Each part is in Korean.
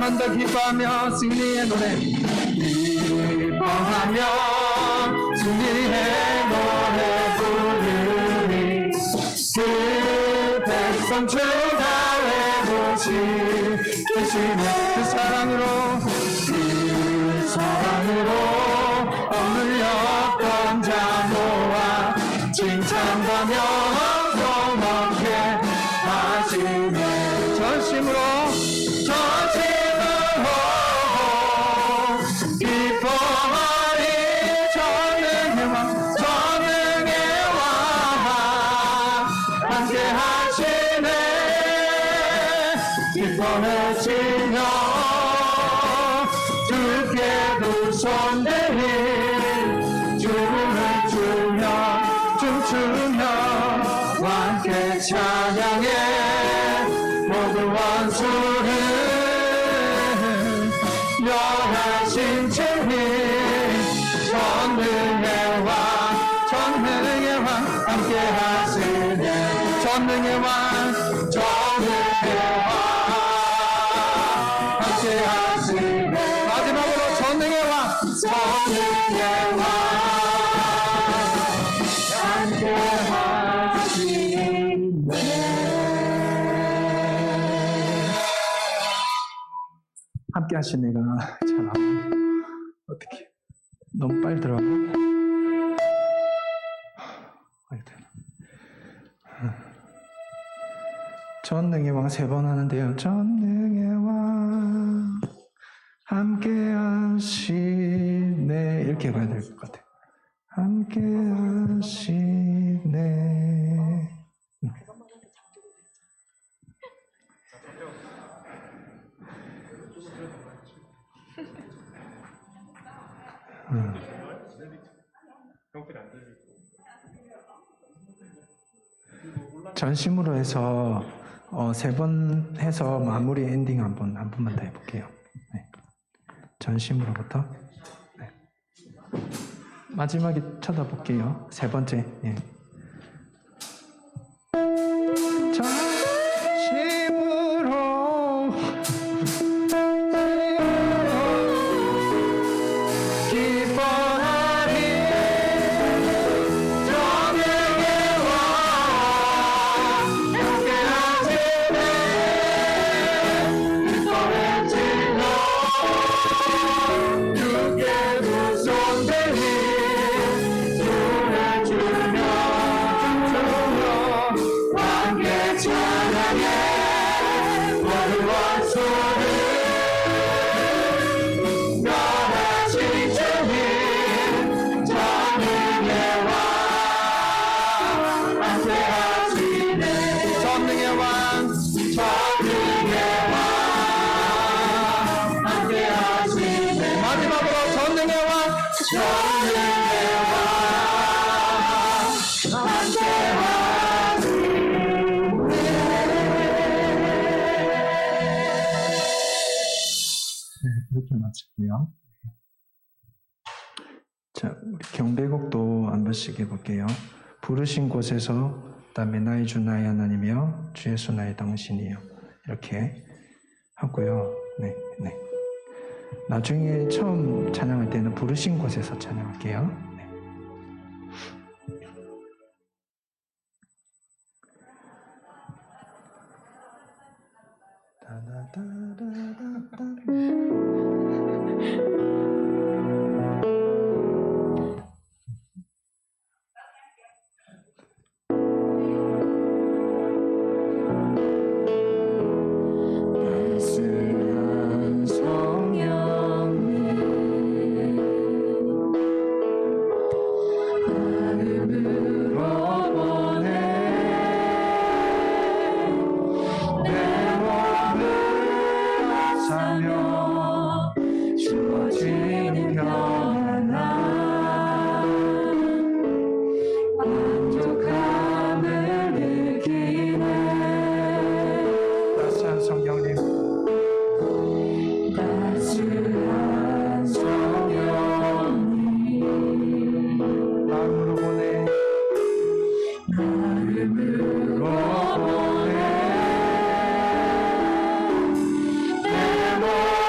한 더 기뻐하며 승리의 노래 기뻐하며 승리의 노래 부르니 그 백성 주가 외부시 대신에 그 사랑으로 억눌렸던 자 모아 칭찬하며 고맙게 하시네 전심으로 기뻐하리 전능의 왕 함께 하시네 기뻐해지며 주께 두 손 들이 주를 주며 춤추며 함께 찬양해 모두 원수를 멸하신 주님 전능의 왕 함께 하시네 전능의 왕 함께 하시네 마지막으로 전능의 왕 함께 하시네 함께 하신 내가 잘 안 어떻게 너무 빨리 들어가 전능의 왕 3번 하는데요. 전능의 왕 함께 하시네 이렇게 가야 될 것 같아요. 함께 하시네 전심으로 해서 3번 해서 마무리 엔딩 한 번만 더 해볼게요. 네. 전심으로부터 네. 마지막에 쳐다볼게요. 3번째 네. 전심으로 기뻐하리 전능의 왕 함께 하시네 기뻐해지며 주께 두 손 들이 주를 주며 춤추며 함께 찬양해 모든 원수를 멸하신 주님 전능의 왕 함께 하시네 전능의 왕 함께 하시네 마지막으로 전능의 왕 함께 네, 이렇게 마칠게요. 자, 우리 경배곡도 한 번씩 해볼게요. 부르신 곳에서 그다음에 나의 주 나의 하나님이여 주 예수 나의 당신이여 이렇게 하고요. 네, 네. 나중에 처음 찬양할 때는 부르신 곳에서 찬양할게요. 네. 따스한 성령님 마음으로 보내 내 몸을 사며 주어지는 평안함 만족함을 느끼네 따스한 성령님 따스한 성령님 마음으로 보내 마음으로 보내 내 몸을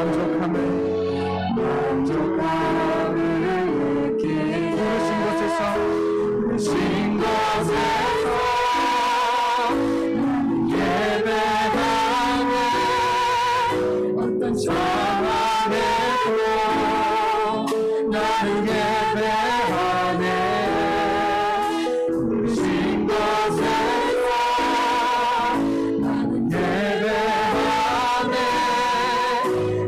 만족함을 느끼네 부르신 곳에서 부르신 곳에서 나는 예배하네 어떤 상황에도 나는 예배하네 부르신 곳에서 나는 예배하네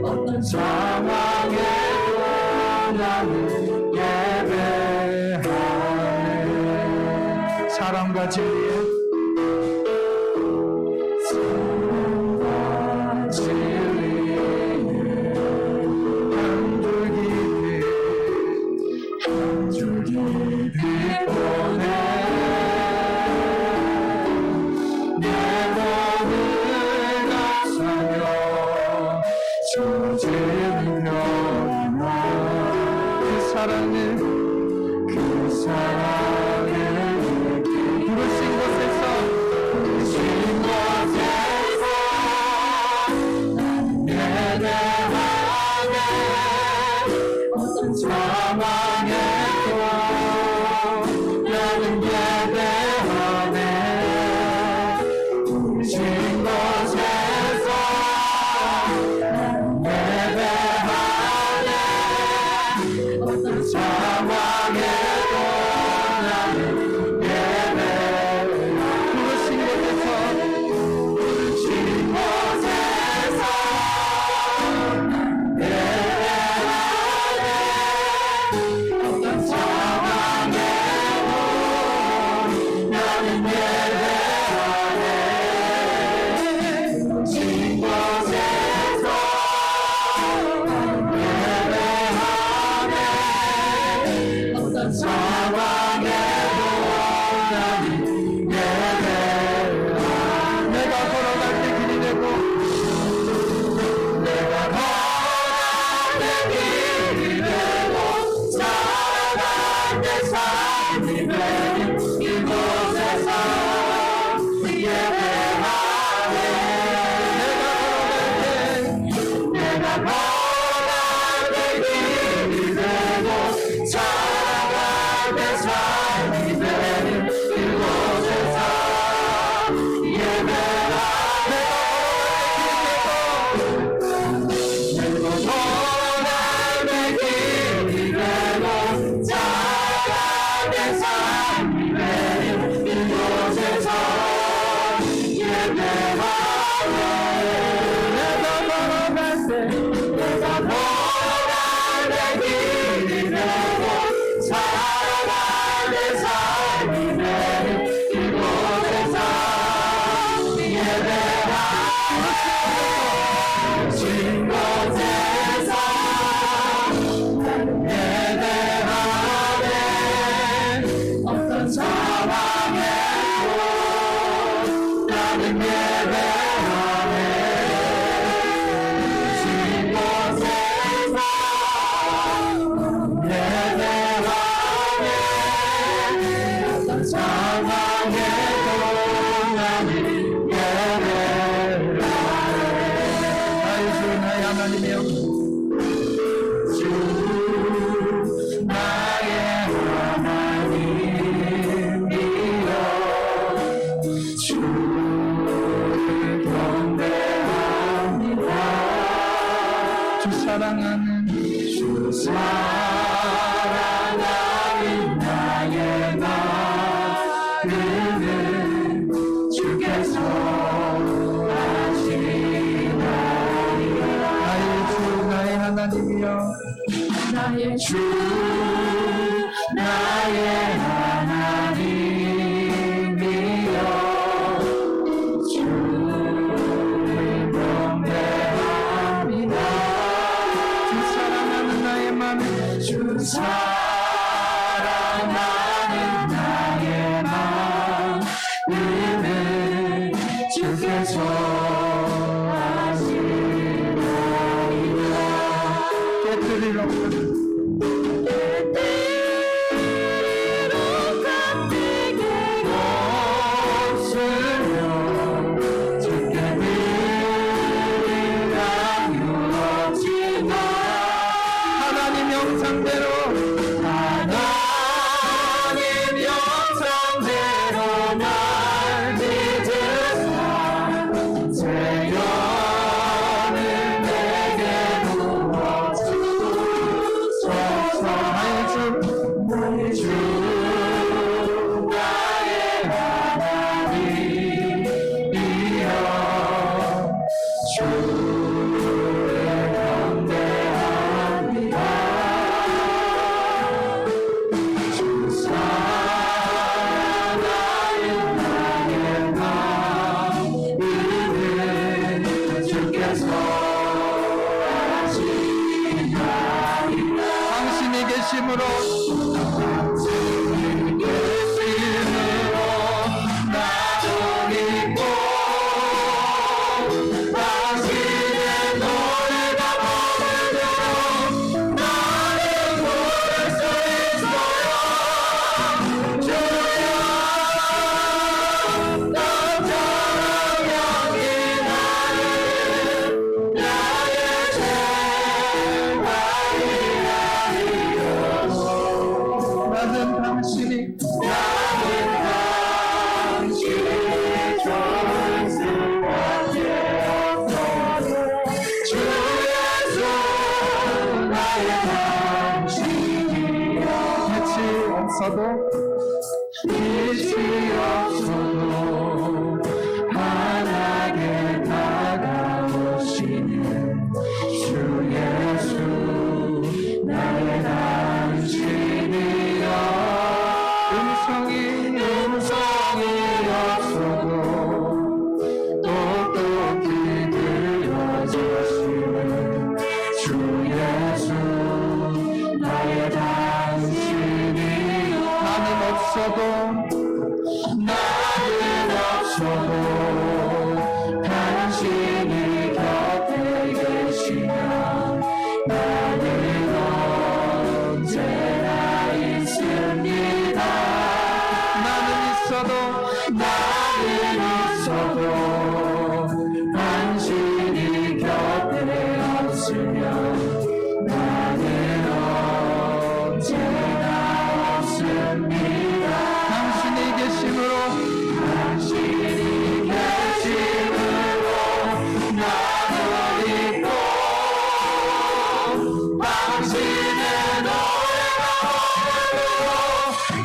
어떤 상황에도 나는 예배하네 사랑과 진리에 사랑과 진리에 한 줄기 깊이 보내 내 몸을 감싸며 조지는 평안 그 사랑을 그 사랑을 느끼 부르신 곳에서 부르신 곳에서 나는 예배하네 어떤 상황에도 나는 예배하네 부르신 곳에서 나는 예배하네 어떤 상황에도 나는 예배하네 부르신 곳에서 부르신 곳에서 예배하네 어떤 상황에도 나는 예배하네 부르신 곳에서 예배하네 어떤 상황에도 나는 예배하네 내가 걸어갈 때 길이 되고 내가 걸어갈 때 길이 되고 살아갈 때 삶이 되는 이곳에서 예배하네 내가 걸어갈 때 길이 되고 살아갈 때 삶이 되는 이곳에서 예배하네 걸어갈 때 길이 되고 살아갈 때 삶이 되는 이곳에서 예배하네 내가 걸어갈 때 길이 되고 살아갈 때 삶이 되는 이곳에서 예배하네 진 곳에서 나는 예배하네 어떤 상황에도 나는 예배하네 진 곳에서 예배하네 어떤 상황에도 나는 예배하네 나의 주 나의 하나님이여 주 나의 하나님이여 주를 경배합니다 주 사랑하는 주 사랑하는 나의 마음을 주께서 아시나이다 나의 주 나의 하나님이여 나의 주 나의 하나님이여 주를 경배합니다 주 사랑하는 나의 마음 주 사랑하는 나의 마음을 주께서 아시나이다 깨뜨리러 주께 드리라 유업지 계심으로 나도 믿고 당신의 노래가 부르도록 나는 부를 수 있어요. 주여 너처럼 여기 나를 나의 제발이라니요. 나는 당신이 당신이 좋을 수밖에 없어요. 주 예수 나의 당신이여. 빛이 없어도 빛이 없어도 환하게 다가오시는 주 예수 나의 당신이여. 음성이 없어도 똑똑히 들려주시는 주 예수 나의 당신이여. 나는 없어도 당신이 곁에 계시면 나는 언제나 있습니다. 나는 있어도 당신이 곁에 없으면 나는 언제나 없습니다. 당신이 계심으로 나는 있고 당신의 노래가 부르도록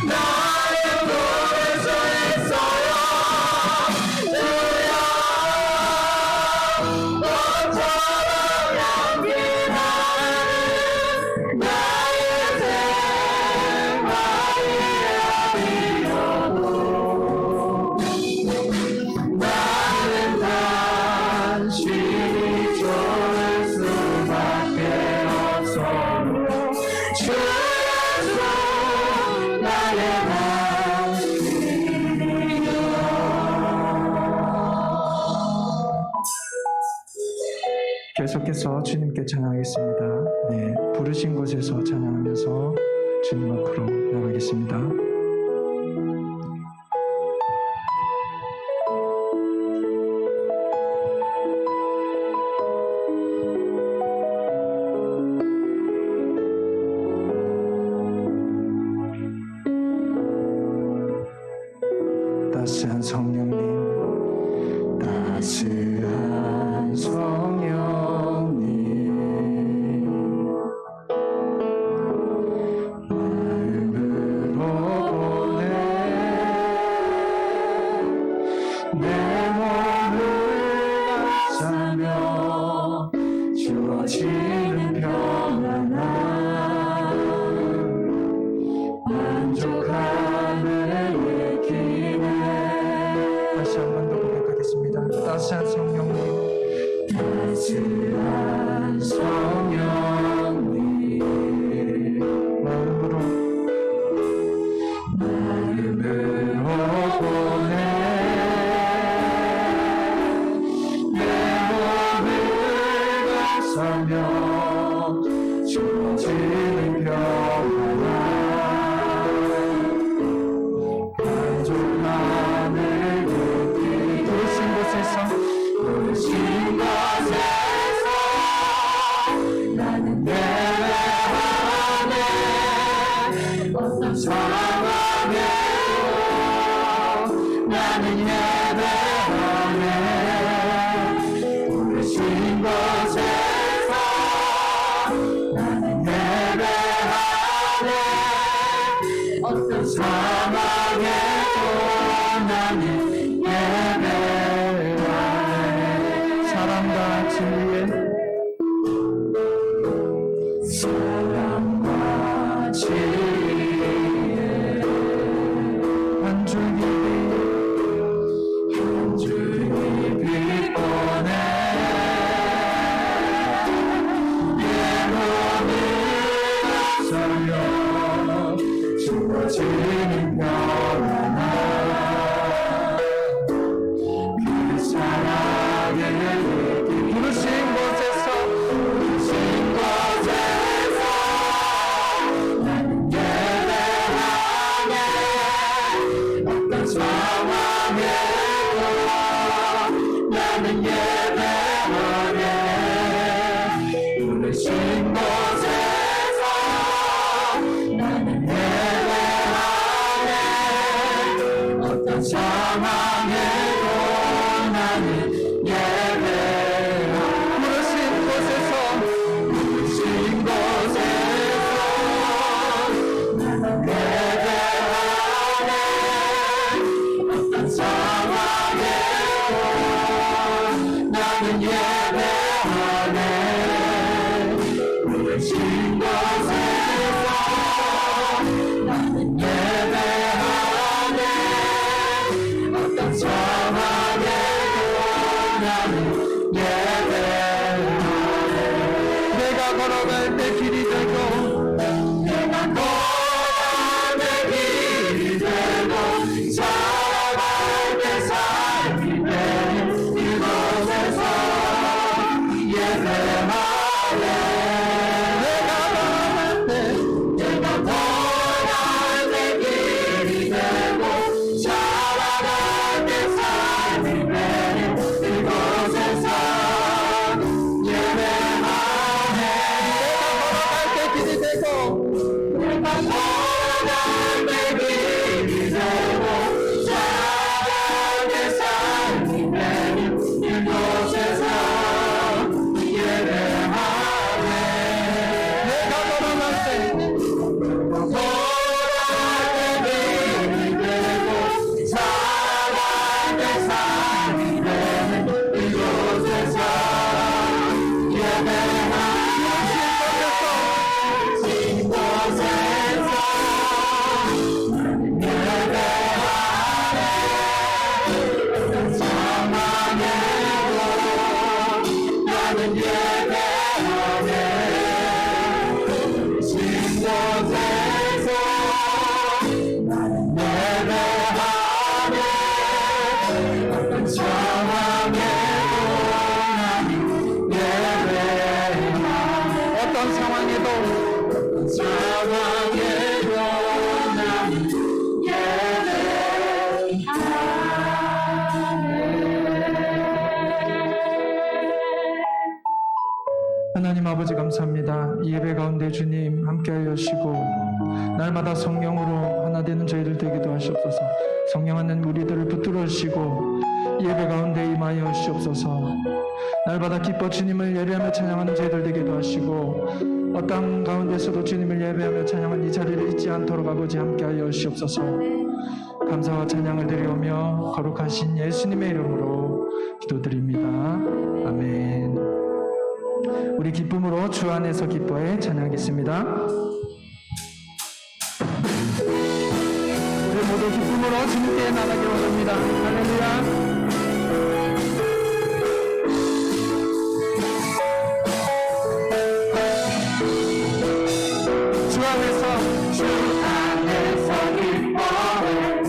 나는 부를 수 있어요. 주여 너처럼 여기 나를 나의 제발이라니요. 나는 당신이 좋을 수밖에 없어요. 주 예수 나의 당신이여. 계속해서 주님께 찬양하겠습니다. 네, 부르신 곳에서 찬양하면서 주님 앞으로 나가겠습니다. 따스한 성령님, 따스한 성령님, 마음으로 보내 내 몸을 감싸며 주어지는 평안함 만족함을 느끼네. 다시 한 번 더 고백하겠습니다. 따스한 성령님, 따스한 성령님, 마음으로 보내 내 몸을 감싸며 주어지는 평안함 만족함을 느끼. 부르신 곳에서 부르신 곳에서 나는 예배하네. 어떤 상황에도 나는 예배하네. 부르신 곳에서 나는 예배하네. 어떤 상황에도 나는 예배하네. 사랑과 진리의 사랑과 진리의 한 줄기 한 줄기 빛보내 내 몸을 감싸며 부르신 곳에서 나는 예배하네. 어떤 상황에도 나는 예배하네. 부르신 곳에서 나는 예배하네. 어떤 상황에도 나는 예배하네. 부르신 곳에서 나는 예배하네. 어떤 상황에도 나는 예배하네. 내가 걸어갈 때 길이 되고 내가 걸어갈 때 길이 되고 살아갈 때 삶이 되는 이곳에서 예배하네. 내가 걸어갈 때 길이 되고 살아갈 때 삶이 되는 이곳에서 예배하네. 내가 걸어갈 때 길이 되고 내가 걸어갈 때 길이 되고 살아갈 때 삶이 되는 이곳에서 예배하네. 내가 걸어갈 때 길이 되고 살아갈 때 삶이 되는 이곳에서 예배하네. 이곳에서 예배하네. 어떤 상황에도 나는 예배하네. 이곳에서 나는 예배하네. 어떤 상황에도 나는 예배하네. 어떤 상황에도 나는 하나님 아버지 감사합니다. 이 예배 가운데 주님 함께하여 주시고 날마다 성령으로 하나 되는 저희들 되기도 하시옵소서. 성령 하는 우리들을 붙들어 주시고 이 예배 가운데 임하여 주시옵소서. 날마다 기뻐 주님을 예배하며 찬양하는 저희들 되기도 하시고 어떤 가운데서도 주님을 예배하며 찬양하는 이 자리를 잊지 않도록 아버지 함께하여 주시옵소서. 감사와 찬양을 드리오며 거룩하신 예수님의 이름으로 기도드립니다. 아멘. 우리 기쁨으로 주 안에서 기뻐해 찬양하겠습니다. 우리 모두 기쁨으로 주님께 나가기 원합니다. 할렐루야. 주 안에서 기뻐해.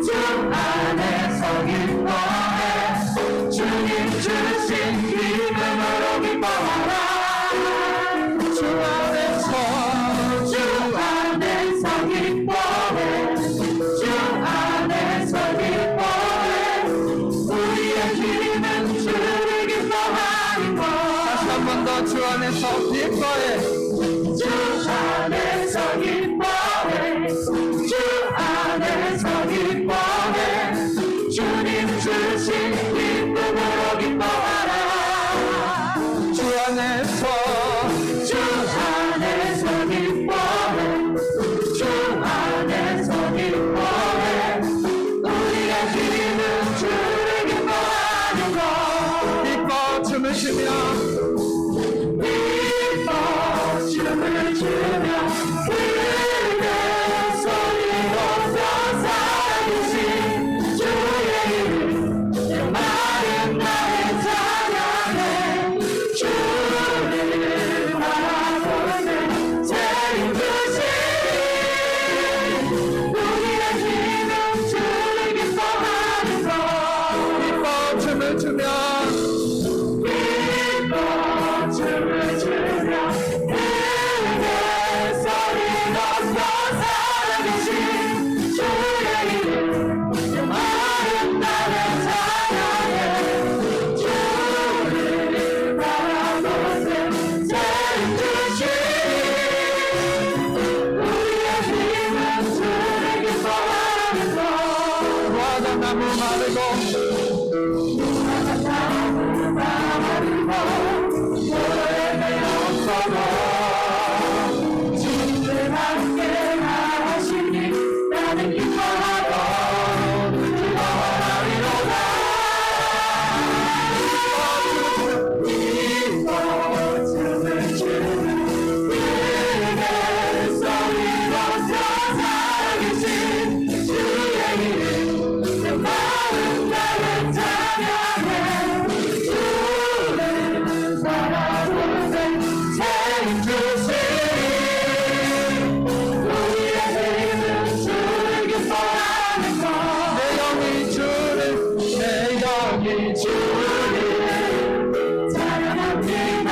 주 안에서 기뻐해. 주님 주신 기쁨으로 기뻐하라. 주 안에서 기뻐해. 주 안에서 기뻐해. 우리의 힘은 주를 기뻐하는 것. 다시 한 번 더 주 안에서 기뻐해. 주 안에서 기뻐해. 주 안에서 기뻐해. 주님 주신 기쁨으로 기뻐하라. 주 안에서 기뻐해. 주 안에서 기뻐해. 우리의 힘은 주를 기뻐하는 것. 기뻐 춤을 추며 춤을 추며 그에서 주님 함께 하시니 나는 기뻐하고 기뻐하리로다. 기뻐 춤을 추는 그의 소리로 살아계신 주의 이름 내 마음 나를 찬양해. 주를 바라보는 책임지시니 우리의 힘은 주를 기뻐하는 것. 내 영이 주를 찬양합니다.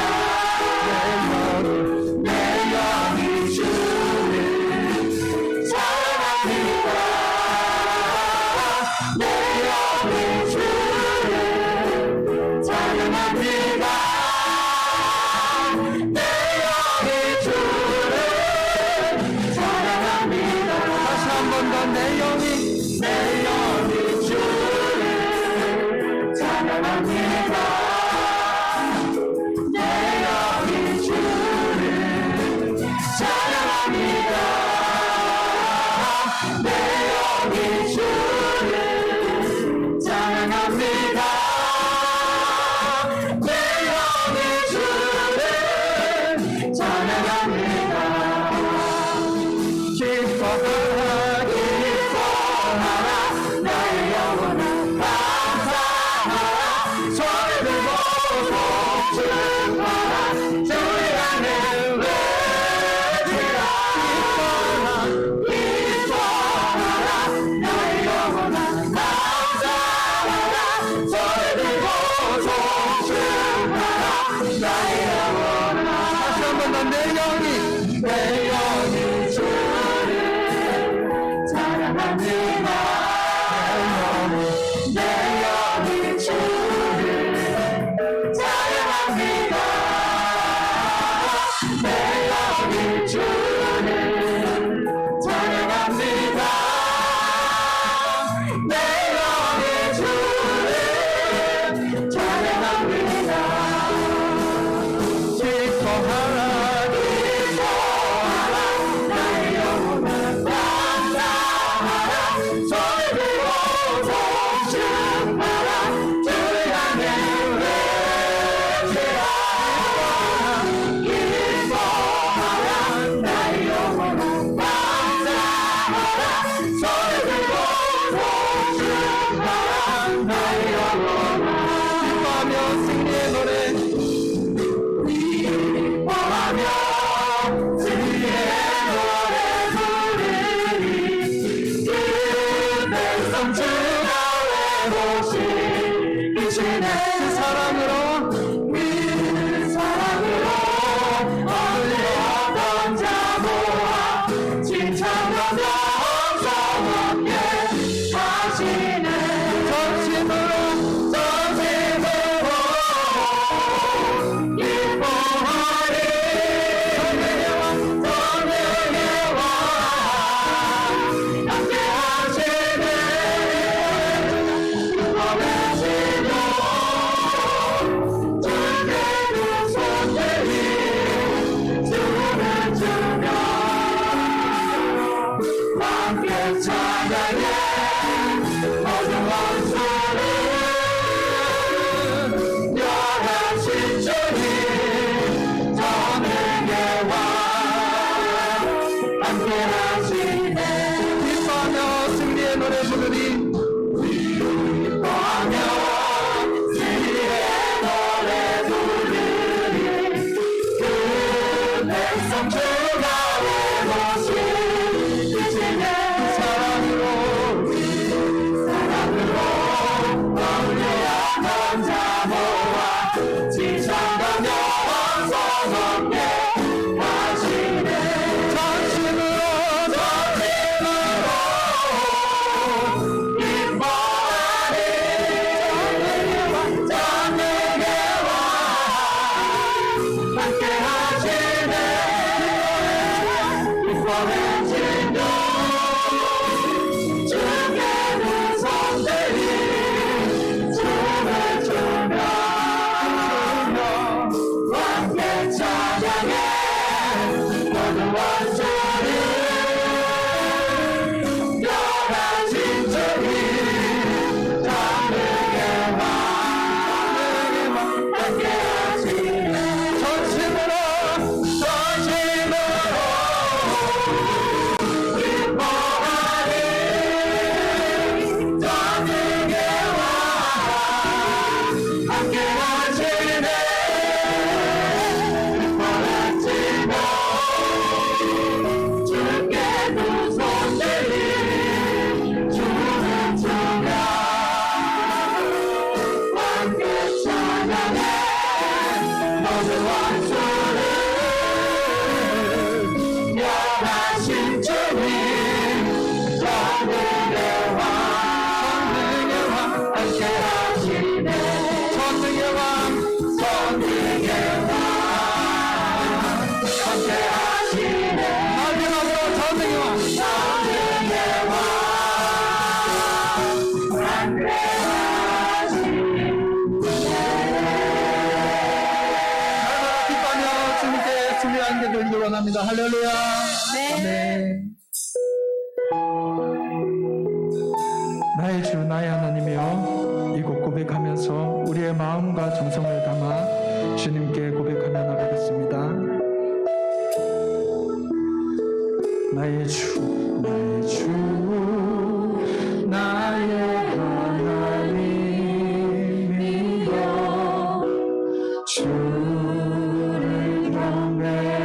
내 영이 주를 찬양합니다. 내 영이 주를 찬양합니다. 내 영이 주를 찬양합니다. 다시 한 번 더 내 영이 주를 찬양합니다. 내 영이 주를 찬양합니다. 내 영이 주를 찬양합니다. 내 영이 주를 찬양합니다. 기뻐하라 기뻐하라 나의 영혼아 감사하라. 손을 들고 송축하라. 주의 안에 외치라. 기뻐하라 나의 영혼아 감사하라. 손을 들고 송축하라. 나의 영혼아. 다시 한번 더 내 영이 주를 찬양합니다. 내 영이 주를 찬양합니다. 내 영이 주를 찬양합니다. 내 영이 주를 찬양합니다. 기뻐하라 기뻐하라 나의 영혼아 감사하라. 손을 들고 송축하라. 주의 안에 외치라. 기뻐하라 나의 영혼아 감사하라. 손을 들고 송축하라. 나의 영혼아. 기뻐하며 승리의 노래 기뻐하며 승리의 노래 부르리. 그 백성 주가 외모시 이시네. 그 사랑으로 얻으려던 자 모아 칭찬과 영성 얻게 하시네. 전심으로 기뻐하리. 성령의 왕 함께 하시네. 기뻐하시며 주께는 손들이 춤을 추며 함께 찬양해. 어두운 소리 열하신 주님 전능의 왕 함께 하시네. 기뻐하며 승리의 노래 부르리. 기뻐하며 승리의 노래 부르리. 그 백성 주가 외모시 이시네. 사랑으로 얻으려던 자 모아 칭찬과 영성 얻게 하시네. 전심으로 기뻐하리. 전능의 왕 함께 하시네. 주시길 원합니다. 할렐루야. 네. 아멘. 나의 주 나의 하나님이여, 이곳 고백하면서 우리의 마음과 정성을 담아 주님께 고백하며 나가겠습니다. 나의 주 나의 주 나의 하나님이여, 주를 경배합니다.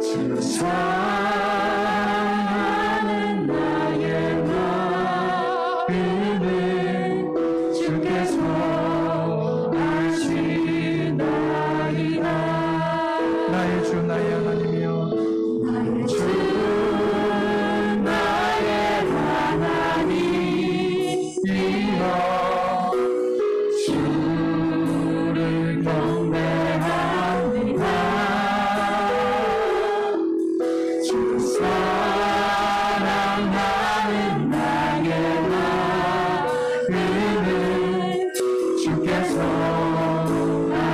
주 사랑하는 나의 마음을 주께서 아시나이다. 나의 주 나의 하나님이여, 나의 주 나의 하나님이여, 주를 경배합니다. 주 사랑하는 나의 마음을 주께서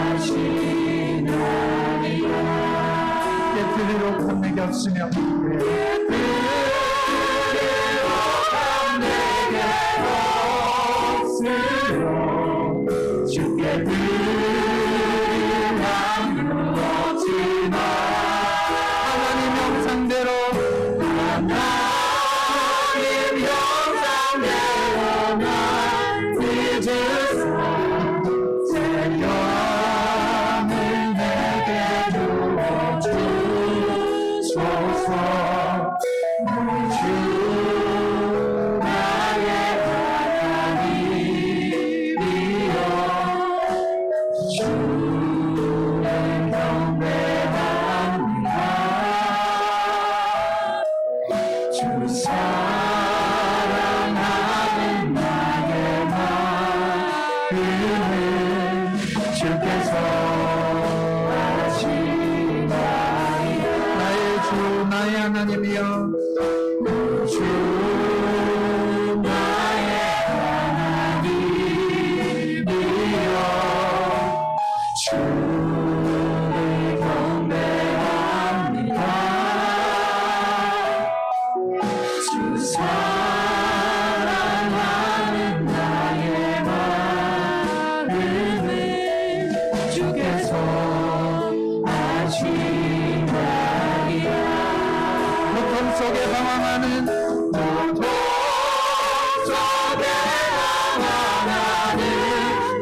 아시나이다. 깨뜨리로 감내게 없으며 주께 드릴 아무렇지만 하나님 형상대로 난 잊으사 새 영을 내게 주옵소서. 나의 주 나의 하나님이여, 주를 경배합니다. 주 사랑하는 나의 마음을 주께서 아시나이다. 나의 주 나의 하나님이여, 주 나의 하나님이여, 주를 경배합니다. 주 사랑하는 나의 마음을 주께서 아시나이다. 고통 속에 방황하는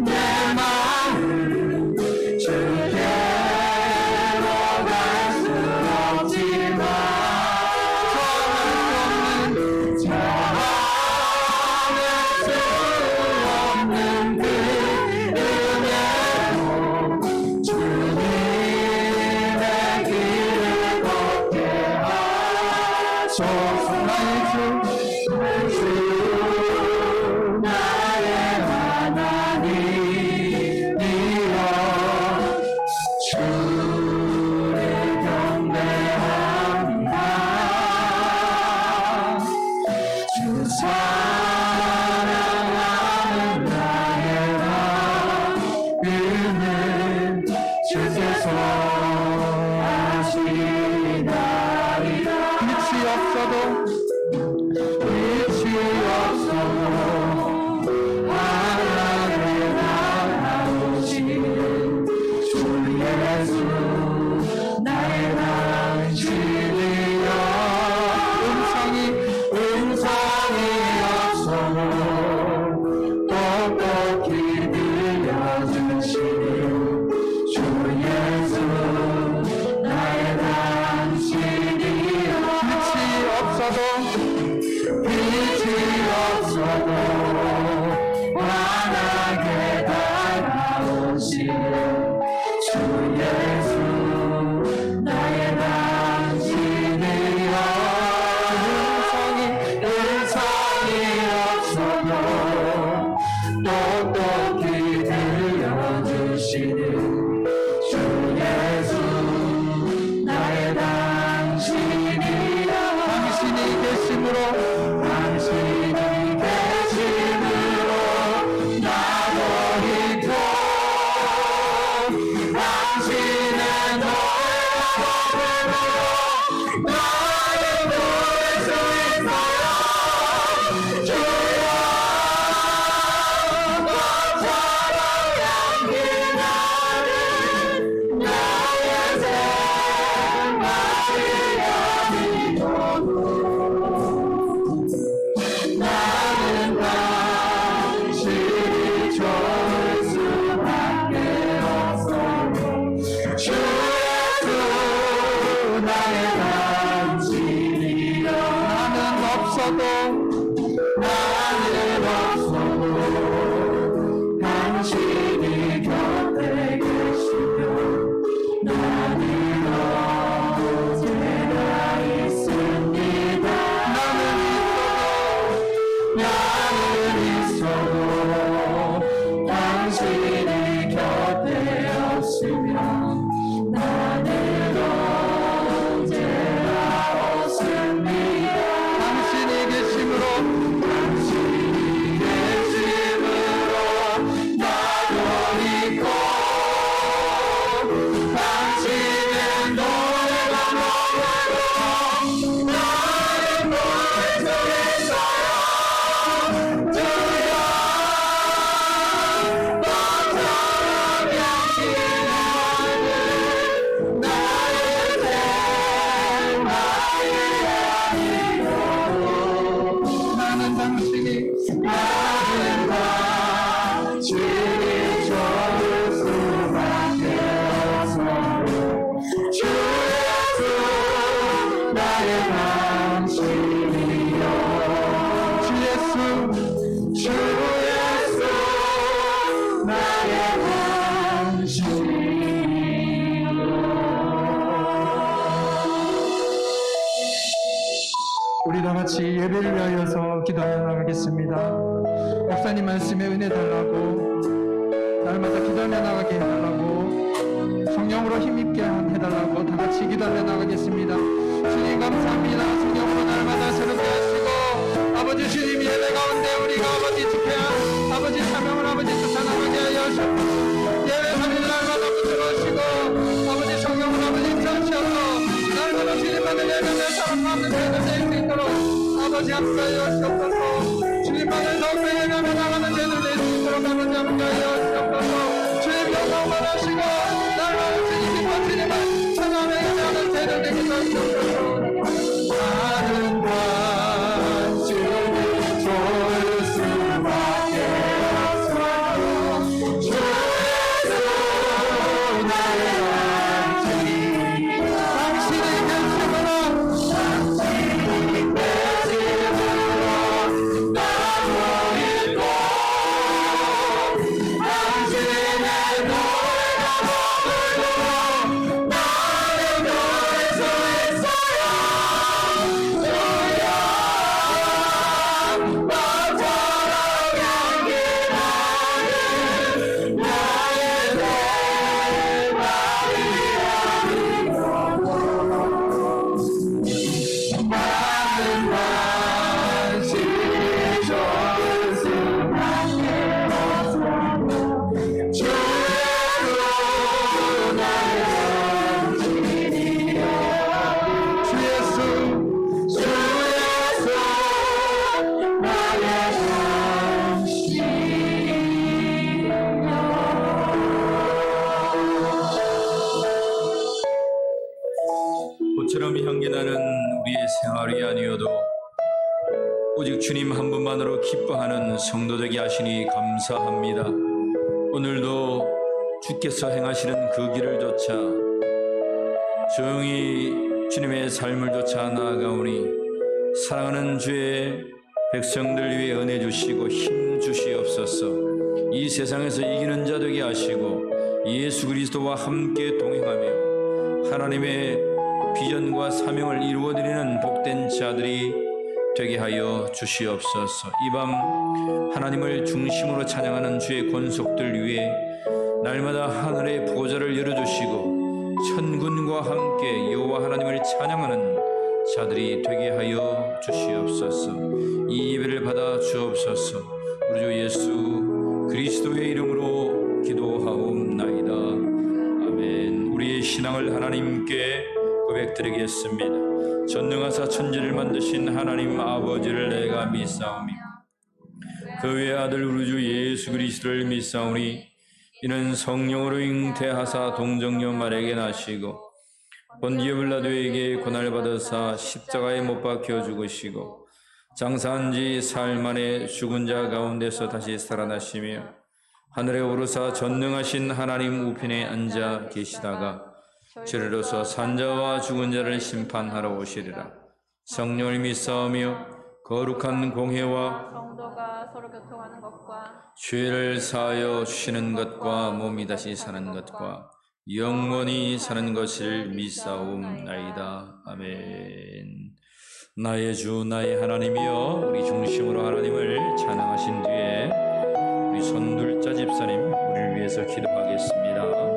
내 마음 주께로 갈 수 없지만 정할 수 없는 그 은혜로 주님의 길을 걷게 하소서. 나의 주 나의 하나님이여, 주를 경배합니다. 주 사랑하는 나의 마음을 주께서 아시나이다. 빛이 없어도 하나님의 나라오신 주 예수 나의 당신이여, 음성이 없어도 똑똑히 들려주시니 주 예수 나의 당신이여. 빛이 없어도 환하게 다가오신 주 예수 없어도 나는 없어도 당신이 곁에 계시며 나는 언제나 있습니다. 나는 있어도 당신이 곁에 없으면 나는 언제나 없습니다. 당신이 계심으로 나도 있고 당신의 노래가 너무나도 나의 머릿속에 있어요. 주여 너처럼 양식의 얼굴 나의 생활이 아니고 나는 당신이 좋을 수밖에 없어. 주 예수 나의 당신이요. 주 예수 나의 당신이요. 우리 다 같이 예배를 위하여서 기도하여 나가겠습니다. 목사님 말씀에 은혜 달라고, 날마다 기도하며 나가게 해달라고, 성령으로 힘있게 해달라고 다 같이 기도하며 나가겠습니다. 주님 감사합니다. 성령으로 날마다 새롭게 하시고, 아버지 주님 예배 가운데 우리가 아버지 지켜야 아버지 사명을 아버지 쫓아나가게 하여 주옵소서. 예배 드리는 날마다 붙들어주시고 아버지 성령으로 아버지 인도하셔서 날마다 주님만을 예배하며 사랑하는 자들 될 수 있도록 아버지 함께하여 주옵소서. 주님만을 더욱더 예배하며 나가는 자들 될 수 있도록 아버지 함께하여 주옵소서. 주님 영광 받으시고 날마다 주님 기뻐 주님을 찬양하며 예배하는 자들 되게 하시옵소서. 나는 당신이 좋을 수밖에 없어요. 주 예수 나의 당신이 계심으로 나도 있고 당신의 노래가 머물고 나의 머릿속에 있어요. 주여 너처럼 향기 나는 나의 생활이 아니고 나는 당신이 좋을 수밖에 없어. 주 예수 나의 당신이요. 주 예수 나의 꽃처럼 향기나는 우리의 생활이 아니어도 오직 주님 한 분만으로 기뻐하는 성도 되게 하시니 감사합니다. 오늘도 주께서 행하시는 그 길을 쫓아 조용히 주님의 삶을 쫓아 나아가오니 사랑하는 주의 백성들 위해 은혜 주시고 힘 주시옵소서. 이 세상에서 이기는 자 되게 하시고 예수 그리스도와 함께 동행하며 하나님의 비전과 사명을 이루어드리는 복된 자들이 되게 하여 주시옵소서. 이 밤 하나님을 중심으로 찬양하는 주의 권속들 위해 날마다 하늘의 보좌를 열어주시고 천군과 함께 여호와 하나님을 찬양하는 자들이 되게 하여 주시옵소서. 이 예배를 받아 주옵소서. 우리 주 예수 그리스도의 이름으로 기도하옵나이다. 아멘. 우리의 신앙을 하나님께 고백드리겠습니다. 전능하사 천지를 만드신 하나님 아버지를 내가 믿사오며 그 외의 아들 우리 주 예수 그리스도를 믿사오니 이는 성령으로 잉태하사 동정녀 마리아에게 나시고 본디오 빌라도에게 고난받으사 십자가에 못 박혀 죽으시고 장사한 지 사흘 만에 죽은 자 가운데서 다시 살아나시며 하늘에 오르사 전능하신 하나님 우편에 앉아 계시다가 저리로서 산자와 죽은 자를 심판하러 오시리라. 성령을 믿사오며 거룩한 공회와 성도가 서로 교통하는 것과 죄를 사하여 주시는 것과 몸이 다시 사는 것과 영원히 사는 것을 믿사옵나이다. 아멘. 나의 주 나의 하나님이여, 우리 중심으로 하나님을 찬양하신 뒤에 우리 손둘자 집사님 우리를 위해서 기도하겠습니다.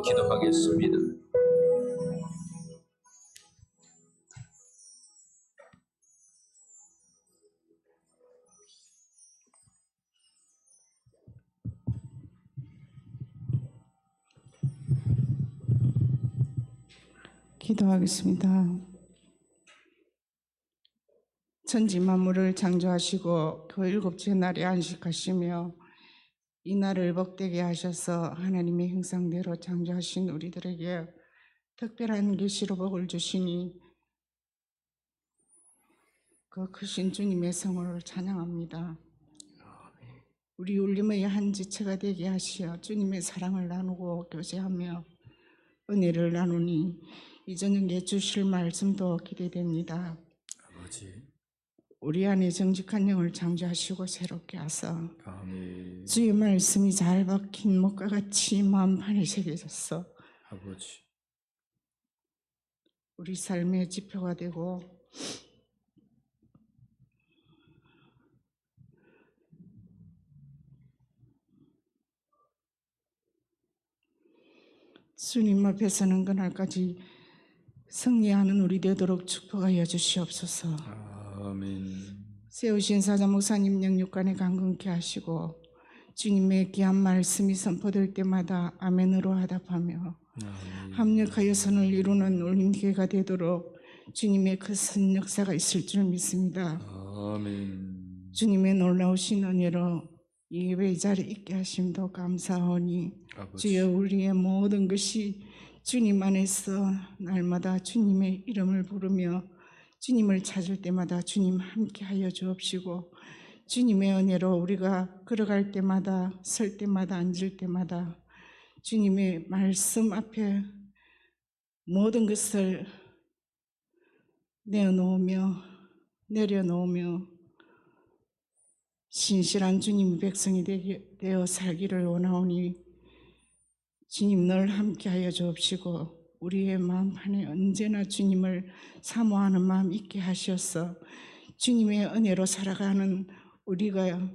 기도하겠습니다. 기도하겠습니다. 천지 만물을 창조하시고 그 일곱째 날에 안식하시며 이 날을 복되게 하셔서 하나님의 형상대로 창조하신 우리들에게 특별한 계시로 복을 주시니 그 크신 주님의 성을 찬양합니다. 우리 울림의 한 지체가 되게 하시어 주님의 사랑을 나누고 교제하며 은혜를 나누니 이 저녁에 주실 말씀도 기대됩니다. 아버지, 우리 안에 정직한 영을 창조하시고 새롭게 하사 아멘. 주의 말씀이 잘 박힌 목과 같이 마음판에 새겨져서 아버지, 우리 삶의 지표가 되고 주님 앞에 서는 그날까지 승리하는 우리 되도록 축복하여 주시옵소서. 아멘. 세우신 사자 목사님 영육간에 강건케 하시고 주님의 귀한 말씀이 선포될 때마다 아멘으로 화답하며 아멘. 합력하여 선을 이루는 울림교회가 되도록 주님의 그 선 역사가 있을 줄 믿습니다. 아멘. 주님의 놀라우신 은혜로 이 예배 자리에 있게 하심도 감사하오니 아버지, 주여 우리의 모든 것이 주님 안에서 날마다 주님의 이름을 부르며 주님을 찾을 때마다 주님 함께 하여 주옵시고 주님의 은혜로 우리가 걸어갈 때마다 설 때마다 앉을 때마다 주님의 말씀 앞에 모든 것을 내어놓으며 내려놓으며 신실한 주님의 백성이 되어 살기를 원하오니 주님 늘 함께하여 주옵시고 우리의 마음판에 언제나 주님을 사모하는 마음 있게 하셔서 주님의 은혜로 살아가는 우리가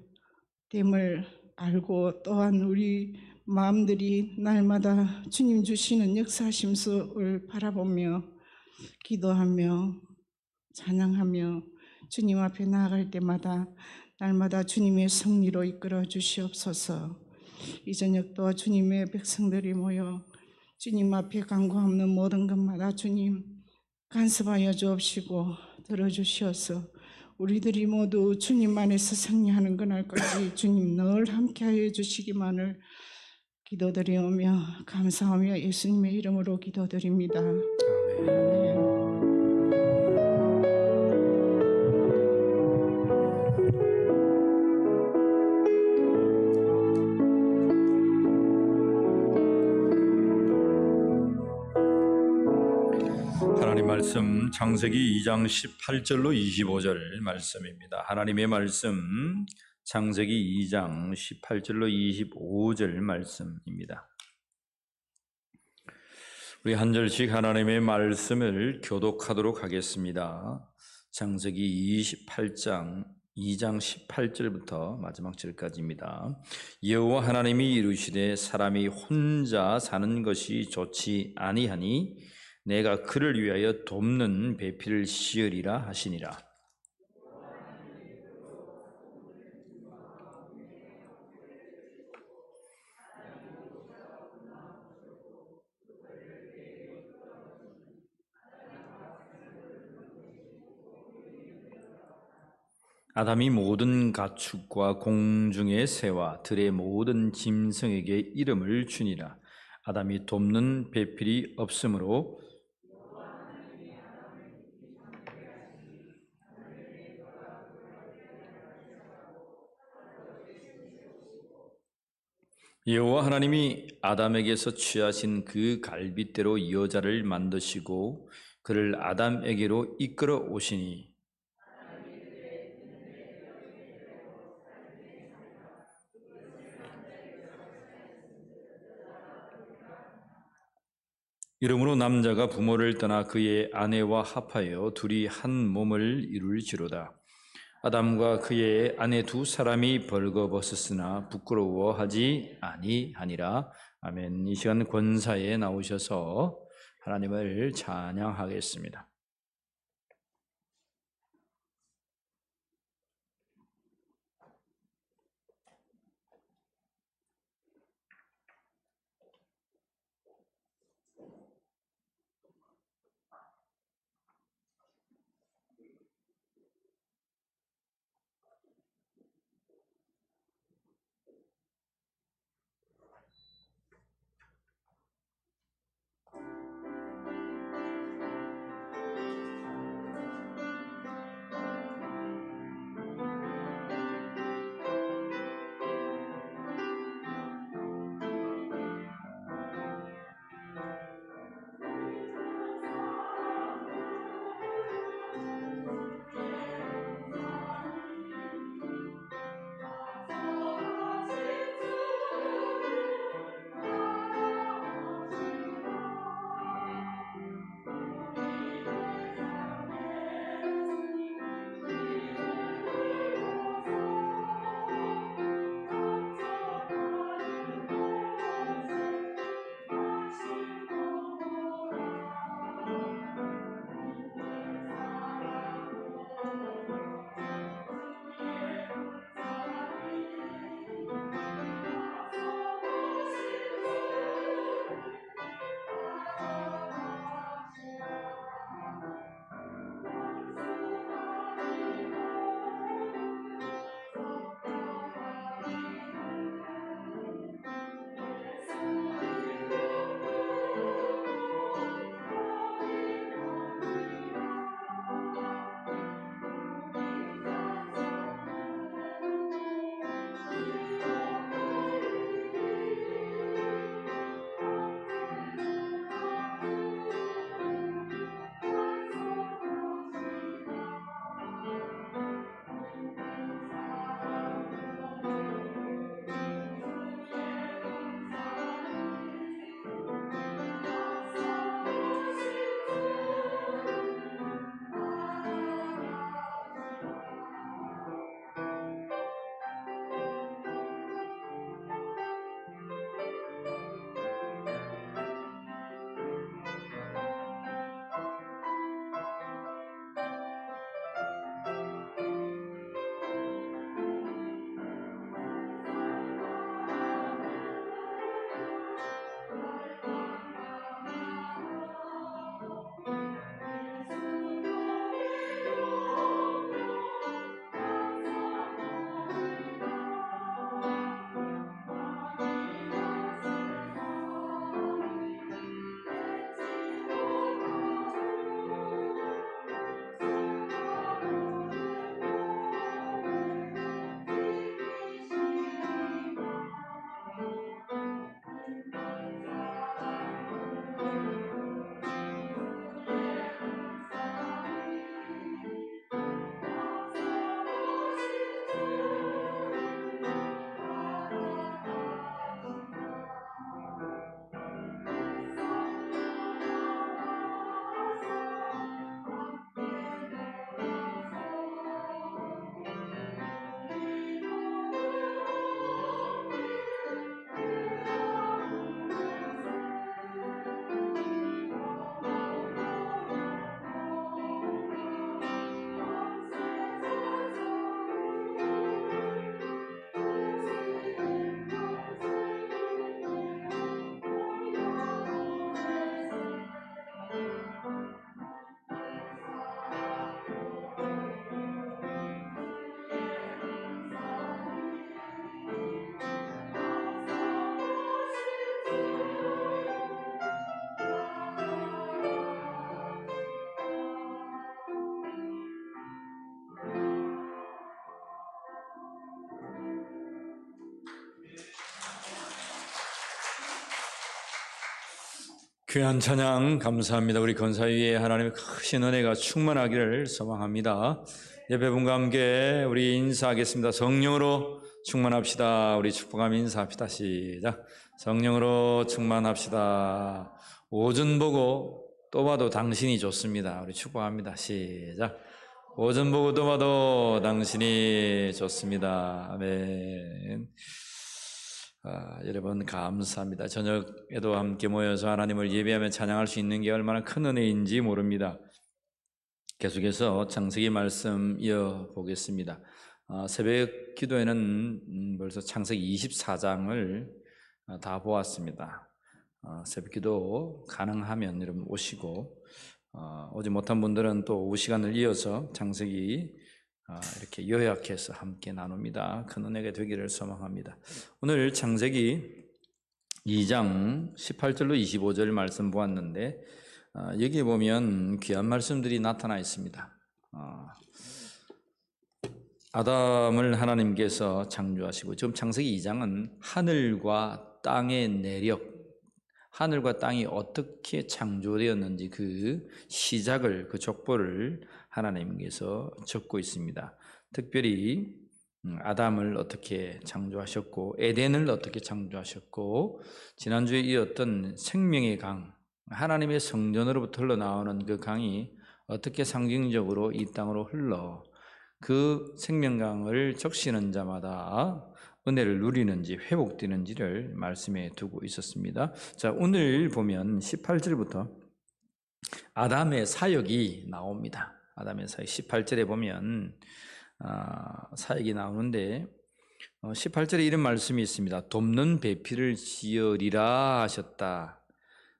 됨을 알고 또한 우리 마음들이 날마다 주님 주시는 역사심수를 바라보며 기도하며 찬양하며 주님 앞에 나아갈 때마다 날마다 주님의 승리로 이끌어 주시옵소서. 이 저녁도 주님의 백성들이 모여 주님 앞에 간구하는 모든 것마다 주님 간섭하여 주옵시고 들어주시어서 우리들이 모두 주님 안에서 승리하는 그날까지 주님 늘 함께하여 주시기만을 기도드리오며 감사하며 예수님의 이름으로 기도드립니다. 아멘. 하나님 말씀 창세기 2장 18절로 25절 말씀입니다. 하나님의 말씀 창세기 2장 18절로 25절 말씀입니다. 우리 한 절씩 하나님의 말씀을 교독하도록 하겠습니다. 창세기 28장 2장 18절부터 마지막 절까지입니다. 여호와 하나님이 이르시되 사람이 혼자 사는 것이 좋지 아니하니 내가 그를 위하여 돕는 배필을 씌으리라 하시니라. 아담이 모든 가축과 공중의 새와 들의 모든 짐승에게 이름을 주니라. 아담이 돕는 배필이 없으므로 여호와 하나님이 아담에게서 취하신 그 갈빗대로 여자를 만드시고 그를 아담에게로 이끌어 오시니 이러므로 남자가 부모를 떠나 그의 아내와 합하여 둘이 한 몸을 이룰지로다. 아담과 그의 아내 두 사람이 벌거벗었으나 부끄러워하지 아니하니라. 아멘. 이 시간 권사에 나오셔서 하나님을 찬양하겠습니다. 귀한 찬양 감사합니다. 우리 권사위에 하나님의 크신 은혜가 충만하기를 소망합니다. 예배분과 함께 우리 인사하겠습니다. 성령으로 충만합시다. 우리 축복하며 인사합시다. 시작. 성령으로 충만합시다. 오전 보고 또 봐도 당신이 좋습니다. 우리 축복합니다. 시작. 오전 보고 또 봐도 당신이 좋습니다. 아멘. 여러분 감사합니다. 저녁에도 함께 모여서 하나님을 예배하며 찬양할 수 있는 게 얼마나 큰 은혜인지 모릅니다. 계속해서 창세기 말씀 이어보겠습니다. 새벽 기도에는 벌써 창세기 24장을 다 보았습니다. 새벽 기도 가능하면 여러분 오시고 오지 못한 분들은 또 오후 시간을 이어서 창세기 이렇게 요약해서 함께 나눕니다. 큰 은혜가 되기를 소망합니다. 오늘 창세기 2장 18절로 25절 말씀 보았는데 여기에 보면 귀한 말씀들이 나타나 있습니다. 아담을 하나님께서 창조하시고 지금 창세기 2장은 하늘과 땅의 내력, 하늘과 땅이 어떻게 창조되었는지 그 시작을, 그 족보를 하나님께서 적고 있습니다. 특별히 아담을 어떻게 창조하셨고 에덴을 어떻게 창조하셨고 지난주에 이었던 생명의 강, 하나님의 성전으로부터 흘러나오는 그 강이 어떻게 상징적으로 이 땅으로 흘러 그 생명강을 적시는 자마다 은혜를 누리는지 회복되는지를 말씀해 두고 있었습니다. 자, 오늘 보면 18절부터 아담의 사역이 나옵니다. 아담의 사역 18절에 보면 사역이 나오는데 18절에 이런 말씀이 있습니다. 돕는 배필을 지으리라 하셨다.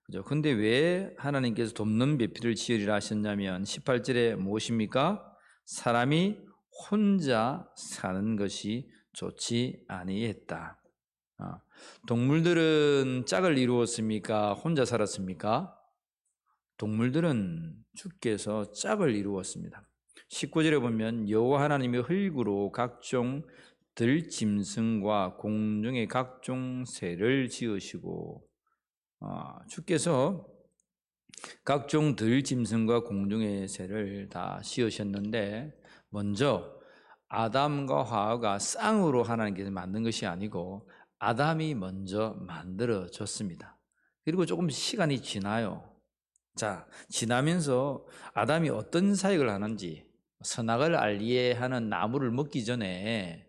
그죠? 근데 왜 하나님께서 돕는 배필을 지으리라 하셨냐면 18절에 무엇입니까? 사람이 혼자 사는 것이 좋지 아니했다. 동물들은 짝을 이루었습니까? 혼자 살았습니까? 동물들은 주께서 짝을 이루었습니다. 19절에 보면 여호와 하나님의 흙으로 각종 들짐승과 공중의 각종 새를 지으시고 주께서 각종 들짐승과 공중의 새를 다 지으셨는데 먼저 아담과 하와가 쌍으로 하나님께서 만든 것이 아니고 아담이 먼저 만들어졌습니다. 그리고 조금 시간이 지나요. 자, 지나면서 아담이 어떤 사역을 하는지 선악을 알리에 하는 나무를 먹기 전에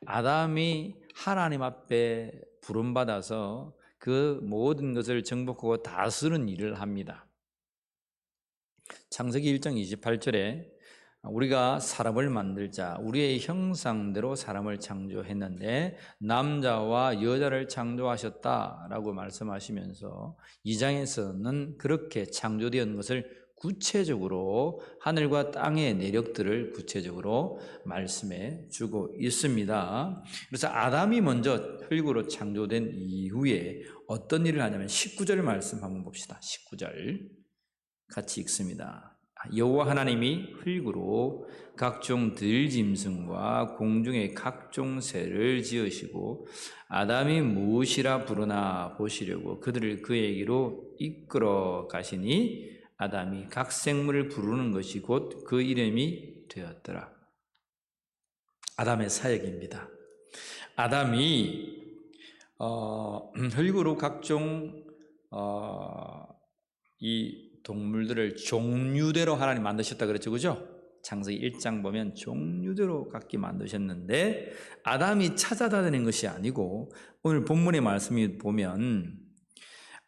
아담이 하나님 앞에 부름받아서 그 모든 것을 정복하고 다스리는 일을 합니다. 창세기 1장 28절에 우리가 사람을 만들자 우리의 형상대로 사람을 창조했는데 남자와 여자를 창조하셨다라고 말씀하시면서 2장에서는 그렇게 창조되었는 것을 구체적으로 하늘과 땅의 내력들을 구체적으로 말씀해 주고 있습니다. 그래서 아담이 먼저 흙으로 창조된 이후에 어떤 일을 하냐면 19절 말씀 한번 봅시다. 19절 같이 읽습니다. 여호와 하나님이 흙으로 각종 들짐승과 공중의 각종 새를 지으시고 아담이 무엇이라 부르나 보시려고 그들을 그에게로 이끌어 가시니 아담이 각 생물을 부르는 것이 곧 그 이름이 되었더라. 아담의 사역입니다. 아담이 흙으로 각종 이 동물들을 종류대로 하나님 만드셨다 그랬죠, 그죠? 창세기 1장 보면 종류대로 각기 만드셨는데 아담이 찾아다니는 것이 아니고 오늘 본문의 말씀이 보면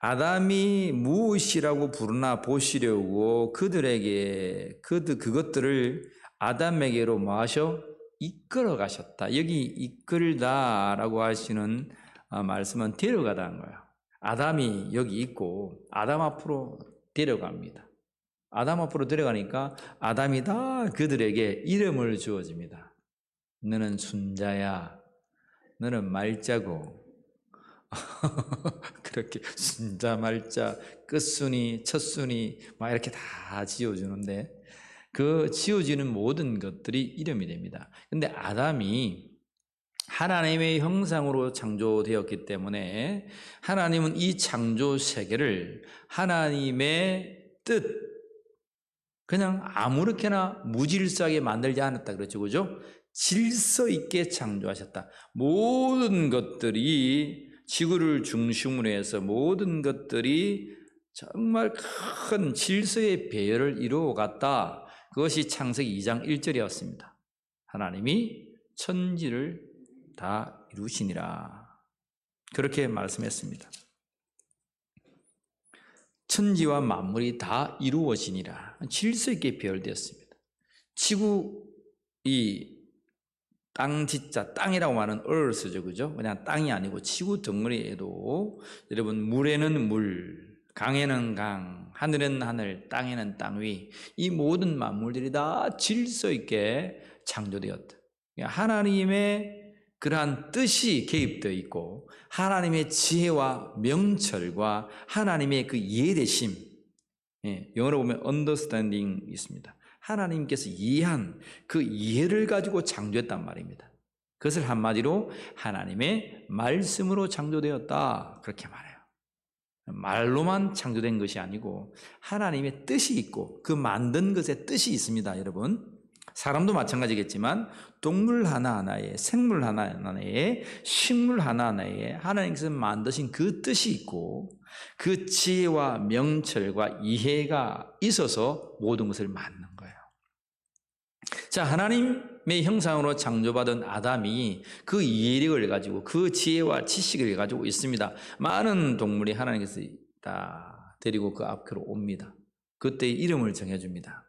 아담이 무엇이라고 부르나 보시려고 그들에게 그것들을 아담에게로 마셔 이끌어 가셨다. 여기 이끌다라고 하시는 말씀은 데려가다는 거예요. 아담이 여기 있고 아담 앞으로 데려갑니다. 아담 앞으로 데려가니까 아담이 다 그들에게 이름을 주어집니다. 너는 순자야, 너는 말자고 그렇게 순자, 말자, 끝순이, 첫순이 막 이렇게 다 지어주는데 그 지어지는 모든 것들이 이름이 됩니다. 근데 아담이 하나님의 형상으로 창조되었기 때문에 하나님은 이 창조 세계를 하나님의 뜻, 그냥 아무렇게나 무질서하게 만들지 않았다 그랬죠. 그죠? 질서 있게 창조하셨다. 모든 것들이 지구를 중심으로 해서 모든 것들이 정말 큰 질서의 배열을 이루어갔다. 그것이 창세기 2장 1절이었습니다. 하나님이 천지를 다 이루시니라. 그렇게 말씀했습니다. 천지와 만물이 다 이루어지니라. 질서 있게 배열되었습니다. 지구, 이 땅 지자, 땅이라고 말하는 earth죠. 그죠? 그냥 땅이 아니고 지구 덩어리에도 여러분, 물에는 물, 강에는 강, 하늘은 하늘, 땅에는 땅 위, 이 모든 만물들이 다 질서 있게 창조되었다. 하나님의 그러한 뜻이 개입되어 있고 하나님의 지혜와 명철과 하나님의 그 이해되심, 영어로 보면 understanding 있습니다. 하나님께서 이해한 그 이해를 가지고 창조했단 말입니다. 그것을 한마디로 하나님의 말씀으로 창조되었다 그렇게 말해요. 말로만 창조된 것이 아니고 하나님의 뜻이 있고 그 만든 것에 뜻이 있습니다. 여러분, 사람도 마찬가지겠지만 동물 하나하나에, 생물 하나하나에, 식물 하나하나에 하나님께서 만드신 그 뜻이 있고 그 지혜와 명철과 이해가 있어서 모든 것을 만든 거예요. 자, 하나님의 형상으로 창조받은 아담이 그 이해력을 가지고 그 지혜와 지식을 가지고 있습니다. 많은 동물이 하나님께서 다 데리고 그 앞으로 옵니다. 그때 이름을 정해줍니다.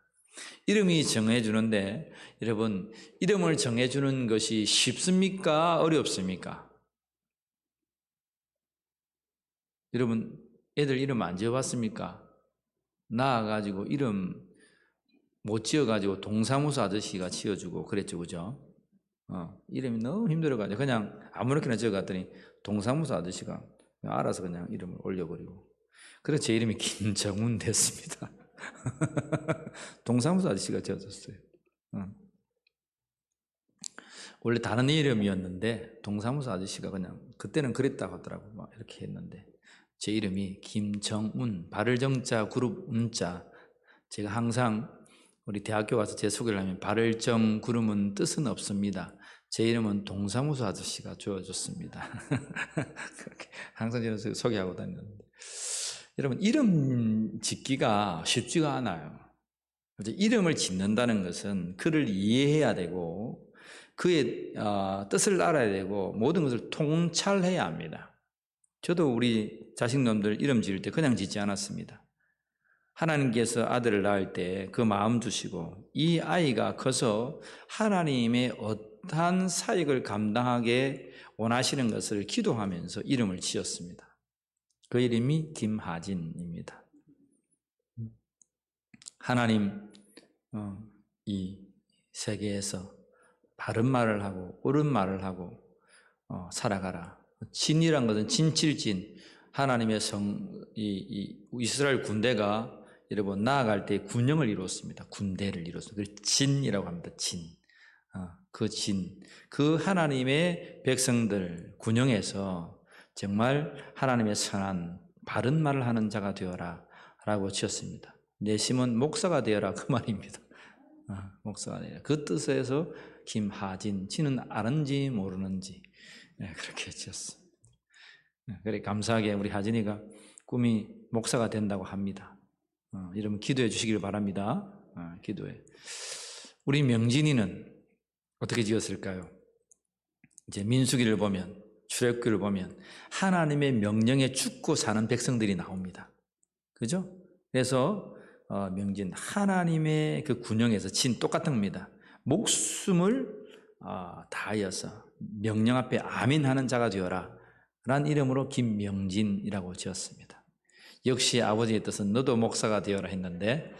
이름이 정해주는데 여러분, 이름을 정해주는 것이 쉽습니까? 어렵습니까? 여러분, 애들 이름 안 지어봤습니까? 낳아가지고 이름 못 지어가지고 동사무소 아저씨가 지어주고 그랬죠. 그죠? 이름이 너무 힘들어가지고 그냥 아무렇게나 지어갔더니 동사무소 아저씨가 알아서 그냥 이름을 올려버리고, 그래서 제 이름이 김정훈 됐습니다. 동사무소 아저씨가 지어줬어요. 원래 다른 이름이었는데 동사무소 아저씨가 그냥 그때는 그랬다고 하더라고. 막 이렇게 했는데 제 이름이 김정운, 발을정자 그룹 운자. 제가 항상 우리 대학교 와서 제 소개를 하면 발을정 구름은 뜻은 없습니다. 제 이름은 동사무소 아저씨가 지어줬습니다. 그렇게 항상 저는 소개하고 다녔는데, 여러분, 이름 짓기가 쉽지가 않아요. 이름을 짓는다는 것은 그를 이해해야 되고 그의 뜻을 알아야 되고 모든 것을 통찰해야 합니다. 저도 우리 자식놈들 이름 지을 때 그냥 짓지 않았습니다. 하나님께서 아들을 낳을 때 그 마음 주시고 이 아이가 커서 하나님의 어떠한 사역을 감당하게 원하시는 것을 기도하면서 이름을 지었습니다. 그 이름이 김하진입니다. 하나님, 이 세계에서 바른 말을 하고 옳은 말을 하고 살아가라. 진이란 것은 진칠진, 하나님의 이스라엘 군대가 여러분 나아갈 때 군영을 이루었습니다. 군대를 이루었습니다. 그래서 진이라고 합니다. 진. 그 진. 그 하나님의 백성들 군영에서 정말 하나님의 선한 바른 말을 하는 자가 되어라 라고 지었습니다. 내심은 목사가 되어라 그 말입니다. 목사가 되어라. 그 뜻에서 김하진, 진은 아는지 모르는지 그렇게 지었습니다. 그래 감사하게 우리 하진이가 꿈이 목사가 된다고 합니다. 여러분 기도해 주시길 바랍니다. 기도해. 우리 명진이는 어떻게 지었을까요? 이제 민수기를 보면, 출애굽기를 보면 하나님의 명령에 죽고 사는 백성들이 나옵니다. 그죠? 그래서 명진, 하나님의 그 군영에서 진 똑같은 겁니다. 목숨을 다하여서 명령 앞에 아멘하는 자가 되어라 라는 이름으로 김명진이라고 지었습니다. 역시 아버지의 뜻은 너도 목사가 되어라 했는데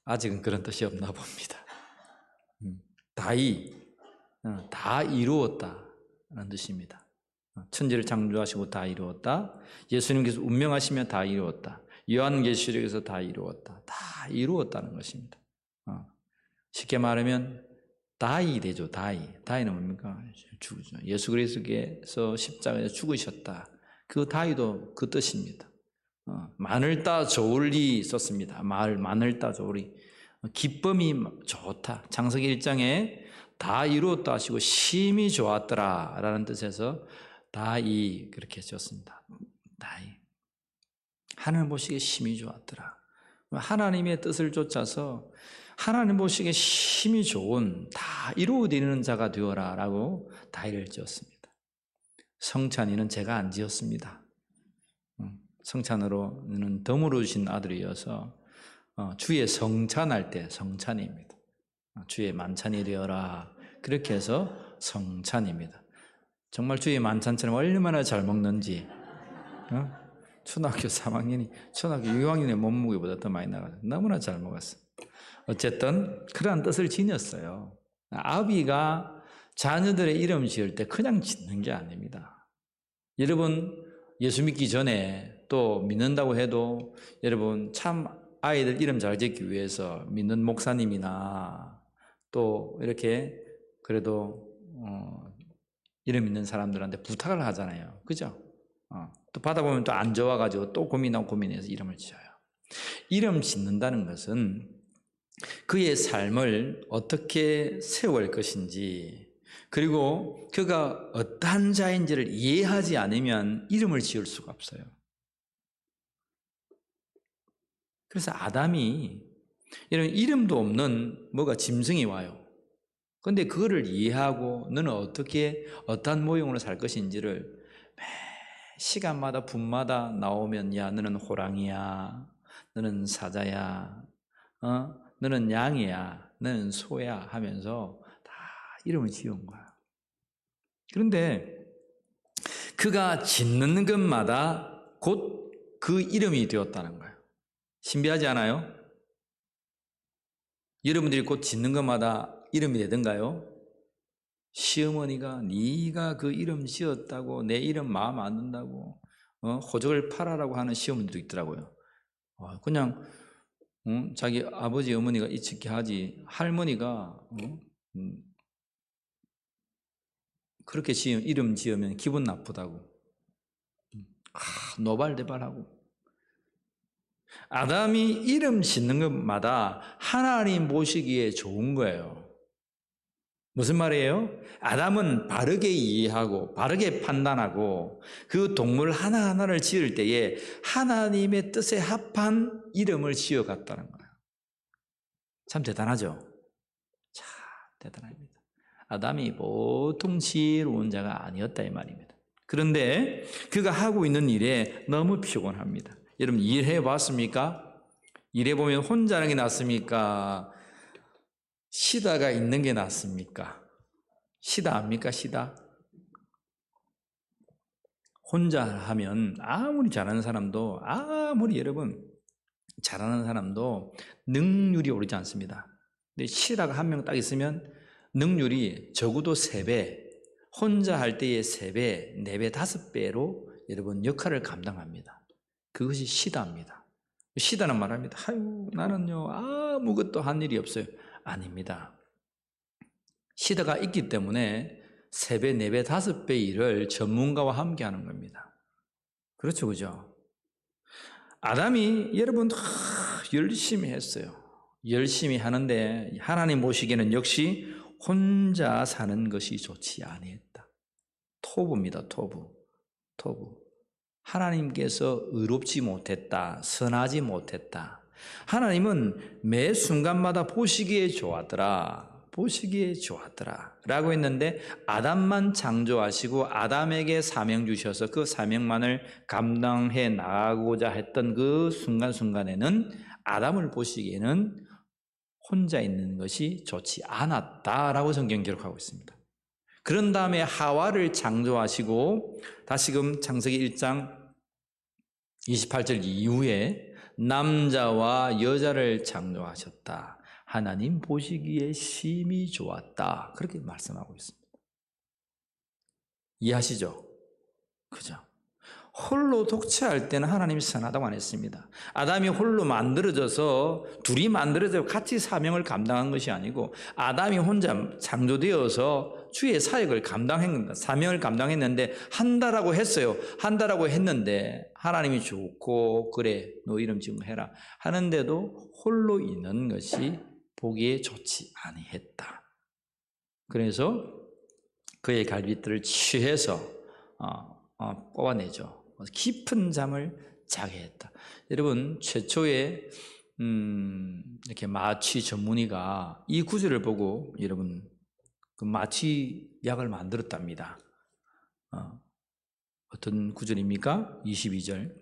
아직은 그런 뜻이 없나 봅니다. 다 이루었다라는 뜻입니다. 천지를 창조하시고 다 이루었다. 예수님께서 운명하시며 다 이루었다. 요한계시록에서 다 이루었다. 다 이루었다는 것입니다. 쉽게 말하면 다이 되죠. 다이는 뭡니까? 죽으죠. 예수 그리스도께서 십자가에서 죽으셨다. 그 다이도 그 뜻입니다. 마늘 따 좋으리 썼습니다. 마늘 따 좋으리. 기쁨이 좋다. 창세기 1장에 다 이루었다 하시고 심히 좋았더라 라는 뜻에서 다이 그렇게 썼습니다. 다이. 하나님 보시기에 심히 좋았더라. 하나님의 뜻을 쫓아서 하나님 보시기에 심히 좋은 다 이루어지는 자가 되어라 라고 다이를 지었습니다. 성찬이는 제가 안 지었습니다. 성찬으로는 덤으로 주신 아들이어서 주의 성찬할 때 성찬입니다. 주의 만찬이 되어라 그렇게 해서 성찬입니다. 정말 주의 만찬처럼 얼마나 잘 먹는지 초등학교 3학년이 초등학교 6학년의 몸무게보다 더 많이 나가서 너무나 잘 먹었어. 어쨌든 그러한 뜻을 지녔어요. 아비가 자녀들의 이름 지을 때 그냥 짓는 게 아닙니다. 여러분 예수 믿기 전에 또 믿는다고 해도 여러분 참 아이들 이름 잘 짓기 위해서 믿는 목사님이나 또 이렇게 그래도 이름 있는 사람들한테 부탁을 하잖아요. 그죠? 또 받아보면 또 안 좋아가지고 또 고민하고 고민해서 이름을 지어요. 이름 짓는다는 것은 그의 삶을 어떻게 세워갈 것인지 그리고 그가 어떠한 자인지를 이해하지 않으면 이름을 지을 수가 없어요. 그래서 아담이 이런 이름도 없는 뭐가 짐승이 와요. 그런데 그거를 이해하고 너는 어떻게 어떠한 모형으로 살 것인지를 매 시간마다 분마다 나오면 야 너는 호랑이야, 너는 사자야, 너는 양이야, 너는 소야 하면서 다 이름을 지은 거야. 그런데 그가 짓는 것마다 곧 그 이름이 되었다는 거예요. 신비하지 않아요? 여러분들이 곧 짓는 것마다 이름이 되던가요? 시어머니가 네가 그 이름 지었다고 내 이름 마음 안 든다고 호적을 팔아라고 하는 시어머니도 있더라고요. 그냥 자기 아버지 어머니가 이치게 하지 할머니가 그렇게 이름 지으면 기분 나쁘다고 노발대발하고. 아담이 이름 짓는 것마다 하나님 보시기에 좋은 거예요. 무슨 말이에요? 아담은 바르게 이해하고 바르게 판단하고 그 동물 하나하나를 지을 때에 하나님의 뜻에 합한 이름을 지어갔다는 거예요. 참 대단하죠? 참 대단합니다. 아담이 보통 지혜로운 자가 아니었다 이 말입니다. 그런데 그가 하고 있는 일에 너무 피곤합니다. 여러분 일해 봤습니까? 일해보면 혼자 하는 게 낫습니까? 쉬다가 있는 게 낫습니까? 쉬다 압니까? 쉬다? 혼자 하면 아무리 잘하는 사람도 여러분 잘하는 사람도 능률이 오르지 않습니다. 근데 쉬다가 한 명 딱 있으면 능률이 적어도 3배, 혼자 할 때의 3배, 4배, 5배로 여러분 역할을 감당합니다. 그것이 쉬다입니다. 쉬다는 말합니다. 아유 나는요 아무것도 한 일이 없어요. 아닙니다. 쉬다가 있기 때문에 3배, 4배, 5배 일을 전문가와 함께 하는 겁니다. 그렇죠, 그죠? 아담이 여러분 열심히 했어요. 열심히 하는데 하나님 보시기에는 역시 혼자 사는 것이 좋지 아니했다. 토부입니다. 토부. 하나님께서 의롭지 못했다. 선하지 못했다. 하나님은 매 순간마다 보시기에 좋았더라 라고 했는데 아담만 창조하시고 아담에게 사명 주셔서 그 사명만을 감당해 나가고자 했던 그 순간순간에는 아담을 보시기에는 혼자 있는 것이 좋지 않았다라고 성경 기록하고 있습니다. 그런 다음에 하와를 창조하시고 다시금 창세기 1장 28절 이후에 남자와 여자를 창조하셨다. 하나님 보시기에 심히 좋았다. 그렇게 말씀하고 있습니다. 이해하시죠? 그죠? 홀로 독채할 때는 하나님이 선하다고 안 했습니다. 아담이 홀로 만들어져서 둘이 만들어져 같이 사명을 감당한 것이 아니고 아담이 혼자 창조되어서 주의 사역을 감당했는다. 사명을 감당했는데 한다라고 했어요. 한다라고 했는데 하나님이 좋고 그래 너 이름 지금 해라 하는데도 홀로 있는 것이 보기에 좋지 아니했다. 그래서 그의 갈빗들을 취해서 뽑아내죠. 깊은 잠을 자게 했다. 여러분 최초의 이렇게 마취 전문의가 이 구절을 보고 여러분 그 마취 약을 만들었답니다. 어떤 구절입니까? 22절.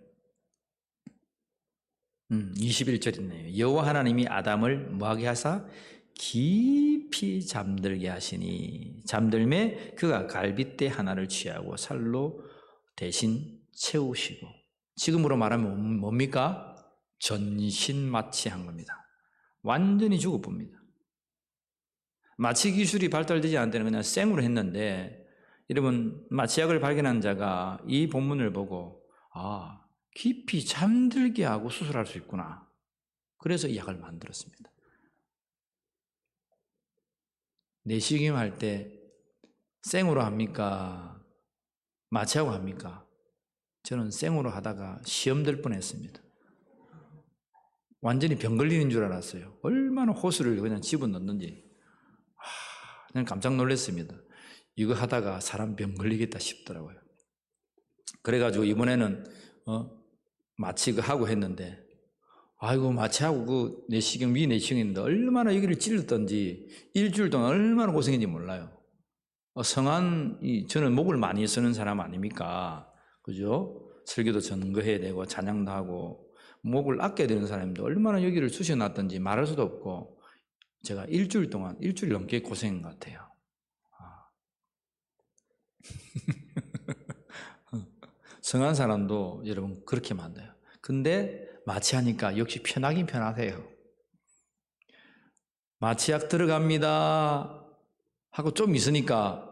21절 있네요. 여호와 하나님이 아담을 뭐하게 하사 깊이 잠들게 하시니 잠들매 그가 갈빗대 하나를 취하고 살로 대신 채우시고 지금으로 말하면 뭡니까? 전신 마취한 겁니다. 완전히 죽어봅니다. 마취 기술이 발달되지 않을 때는 그냥 생으로 했는데 여러분 마취약을 발견한 자가 이 본문을 보고 깊이 잠들게 하고 수술할 수 있구나. 그래서 이 약을 만들었습니다. 내시경 할 때 생으로 합니까? 마취하고 합니까? 저는 생으로 하다가 시험 될 뻔했습니다. 완전히 병 걸리는 줄 알았어요. 얼마나 호수를 그냥 집어넣는지 그냥 깜짝 놀랐습니다. 이거 하다가 사람 병 걸리겠다 싶더라고요. 그래가지고 이번에는 마취 하고 했는데 아이고 마취하고 그 내시경 내시경인데 얼마나 여기를 찔렀던지 일주일 동안 얼마나 고생했는지 몰라요. 저는 목을 많이 쓰는 사람 아닙니까? 그죠? 설교도 전거해야 되고 찬양도 하고 목을 아껴야 되는 사람인데 얼마나 여기를 쑤셔놨던지 말할 수도 없고 제가 일주일 넘게 고생한 것 같아요. 성한 사람도 여러분 그렇게 만들어요. 근데 마취하니까 역시 편하긴 편하세요. 마취약 들어갑니다 하고 좀 있으니까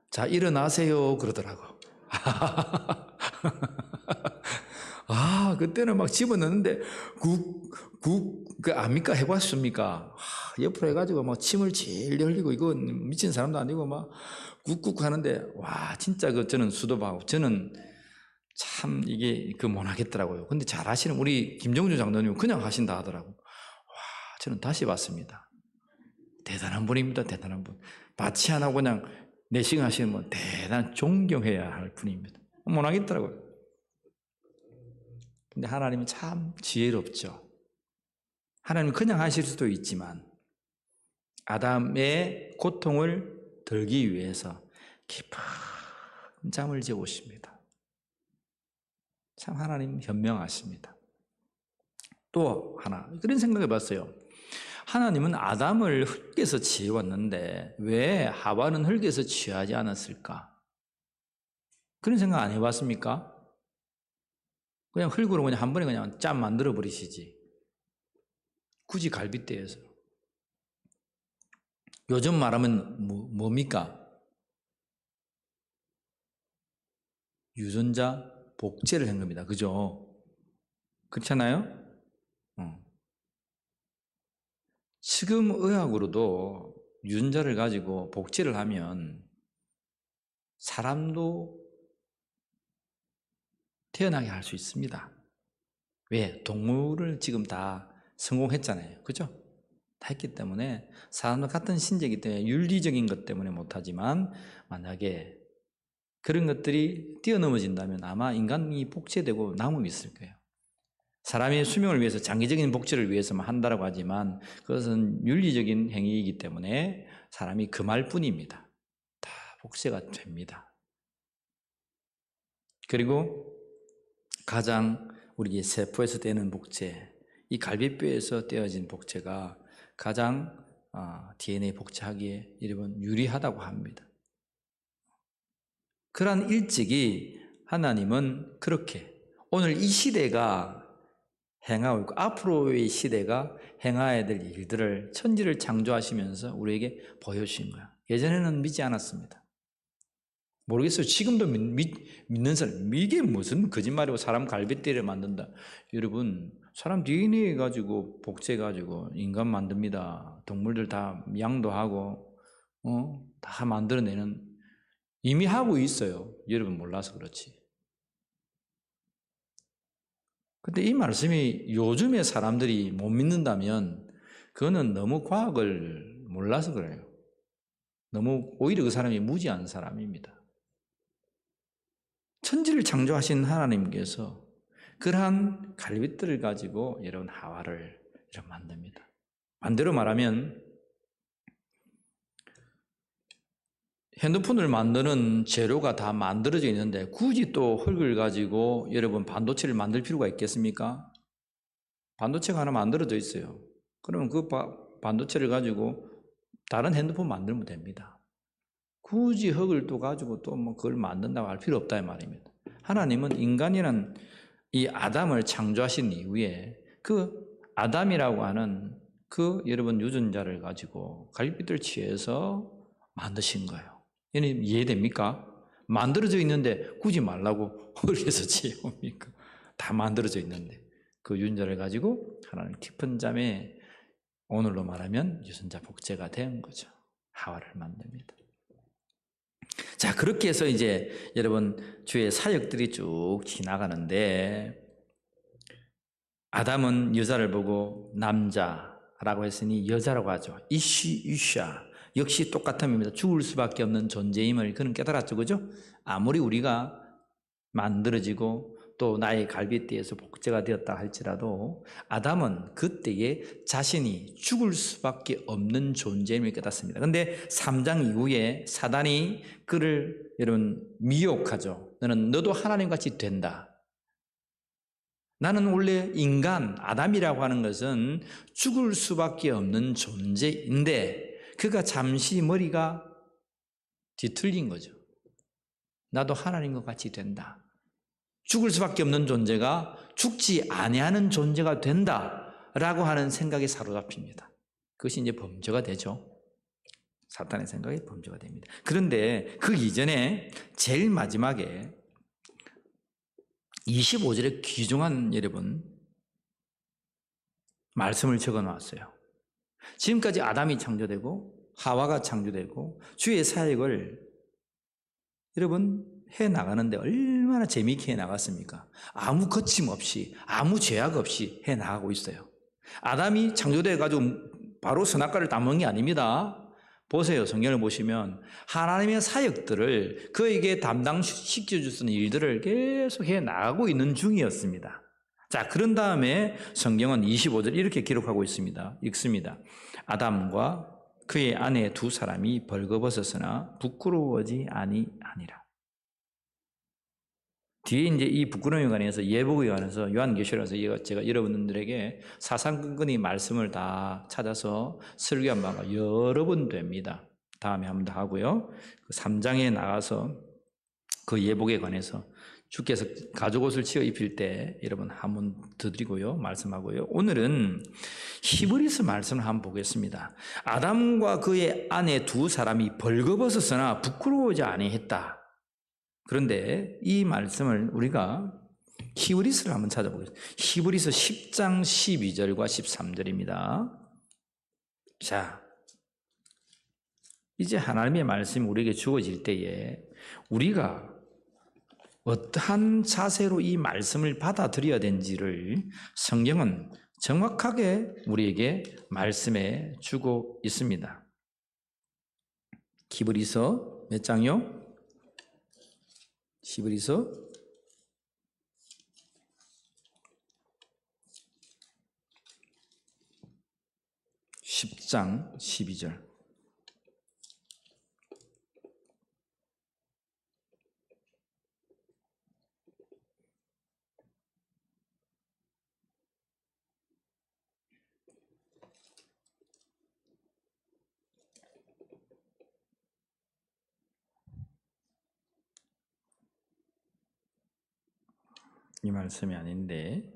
자 일어나세요 그러더라고. 그때는 막 집어넣는데 그 압니까? 해봤습니까? 옆으로 해가지고 막 침을 질질 흘리고 이거 미친 사람도 아니고 막 꾹꾹 하는데 와 진짜 저는 수도하고 저는 참 이게 못하겠더라고요. 근데 잘 하시는 우리 김정주 장로님은 그냥 하신다 하더라고. 저는 다시 봤습니다. 대단한 분입니다. 대단한 분. 마취 안 하고 그냥 내시경 하시는 분 대단 존경해야 할 분입니다. 못하겠더라고요. 근데 하나님은 참 지혜롭죠. 하나님은 그냥 하실 수도 있지만 아담의 고통을 덜기 위해서 깊은 잠을 재우십니다. 참 하나님 현명하십니다. 또 하나 그런 생각해 봤어요. 하나님은 아담을 흙에서 지어왔는데 왜 하와는 흙에서 취하지 않았을까? 그런 생각 안 해봤습니까? 그냥 흙으로 그냥 한 번에 그냥 짠 만들어 버리시지. 굳이 갈빗대에서. 요즘 말하면 뭡니까? 유전자 복제를 한 겁니다. 그죠? 그렇잖아요? 지금 의학으로도 유전자를 가지고 복제를 하면 사람도 태어나게 할 수 있습니다. 왜? 동물을 지금 다 성공했잖아요. 그죠? 다 했기 때문에 사람과 같은 신체이기 때문에 윤리적인 것 때문에 못하지만 만약에 그런 것들이 뛰어넘어진다면 아마 인간이 복제되고 남음이 있을 거예요. 사람의 수명을 위해서 장기적인 복제를 위해서만 한다고 하지만 그것은 윤리적인 행위이기 때문에 사람이 금할 뿐입니다. 다 복제가 됩니다. 그리고 가장 우리 세포에서 떼는 복제, 이 갈비뼈에서 떼어진 복제가 가장 DNA 복제하기에 여러분 유리하다고 합니다. 그러한 일찍이 하나님은 그렇게 오늘 이 시대가 행하고 있고 앞으로의 시대가 행해야 될 일들을 천지를 창조하시면서 우리에게 보여주신 거야. 예전에는 믿지 않았습니다. 모르겠어요. 지금도 믿는 사람, 이게 무슨 거짓말이고 사람 갈비뼈를 만든다. 여러분, 사람 DNA 가지고 복제 가지고 인간 만듭니다. 동물들 다 양도 하고 다 만들어내는, 이미 하고 있어요. 여러분 몰라서 그렇지. 근데 이 말씀이 요즘에 사람들이 못 믿는다면 그거는 너무 과학을 몰라서 그래요. 너무 오히려 그 사람이 무지한 사람입니다. 천지를 창조하신 하나님께서 그러한 갈빗들을 가지고 여러분 하와를 이렇게 만듭니다. 반대로 말하면 핸드폰을 만드는 재료가 다 만들어져 있는데 굳이 또 흙을 가지고 여러분 반도체를 만들 필요가 있겠습니까? 반도체가 하나 만들어져 있어요. 그러면 그 반도체를 가지고 다른 핸드폰 만들면 됩니다. 굳이 흙을 또 가지고 또 뭐 그걸 만든다고 할 필요 없다 이 말입니다. 하나님은 인간이란 이 아담을 창조하신 이후에 그 아담이라고 하는 그 여러분 유전자를 가지고 갈빗을 취해서 만드신 거예요. 이해됩니까? 만들어져 있는데 굳이 말라고 흙에서 지어옵니까? 다 만들어져 있는데 그 유전자를 가지고 하나님 깊은 잠에 오늘로 말하면 유전자 복제가 된 거죠. 하와를 만듭니다. 자, 그렇게 해서 이제 여러분 주의 사역들이 쭉 지나가는데 아담은 여자를 보고 남자라고 했으니 여자라고 하죠. 이샤 역시 똑같은 의미입니다. 죽을 수밖에 없는 존재임을 그는 깨달았죠. 그죠? 아무리 우리가 만들어지고 또 나의 갈빗대에서 복제가 되었다 할지라도 아담은 그때에 자신이 죽을 수밖에 없는 존재임을 깨닫습니다. 그런데 3장 이후에 사단이 그를 여러분 미혹하죠. 너도 하나님같이 된다. 나는 원래 인간 아담이라고 하는 것은 죽을 수밖에 없는 존재인데 그가 잠시 머리가 뒤틀린 거죠. 나도 하나님과 같이 된다. 죽을 수밖에 없는 존재가 죽지 아니하는 존재가 된다라고 하는 생각에 사로잡힙니다. 그것이 이제 범죄가 되죠. 사탄의 생각이 범죄가 됩니다. 그런데 그 이전에 제일 마지막에 25절에 귀중한 여러분 말씀을 적어 놨어요. 지금까지 아담이 창조되고 하와가 창조되고 주의 사역을 여러분 해 나가는데 얼마나 재미있게 해 나갔습니까? 아무 거침없이 아무 죄악 없이 해 나가고 있어요. 아담이 창조돼 가지고 바로 선악과를 따먹은 게 아닙니다. 보세요. 성경을 보시면 하나님의 사역들을 그에게 담당시켜 줄 수 있는 일들을 계속 해 나가고 있는 중이었습니다. 자, 그런 다음에 성경은 25절 이렇게 기록하고 있습니다. 읽습니다. 아담과 그의 아내 두 사람이 벌거벗었으나 부끄러워하지 아니하니라. 뒤에 이제 이 부끄러움에 관해서 예복에 관해서 요한계시록에서 제가 여러분들에게 사상근근히 말씀을 다 찾아서 설교한 바가 여러 번 됩니다. 다음에 한번 더 하고요. 그 3장에 나가서 그 예복에 관해서 주께서 가죽옷을 치어 입힐 때 여러분 한번 더 드리고요. 말씀하고요. 오늘은 히브리서 말씀을 한번 보겠습니다. 아담과 그의 아내 두 사람이 벌거벗었으나 부끄러워하지 아니했다. 그런데 이 말씀을 우리가 히브리서를 한번 찾아보겠습니다. 히브리서 10장 12절과 13절입니다. 자, 이제 하나님의 말씀이 우리에게 주어질 때에 우리가 어떠한 자세로 이 말씀을 받아들여야 되는지를 성경은 정확하게 우리에게 말씀해 주고 있습니다. 히브리서 몇 장요? 히브리서 10장 12절. 이 말씀이 아닌데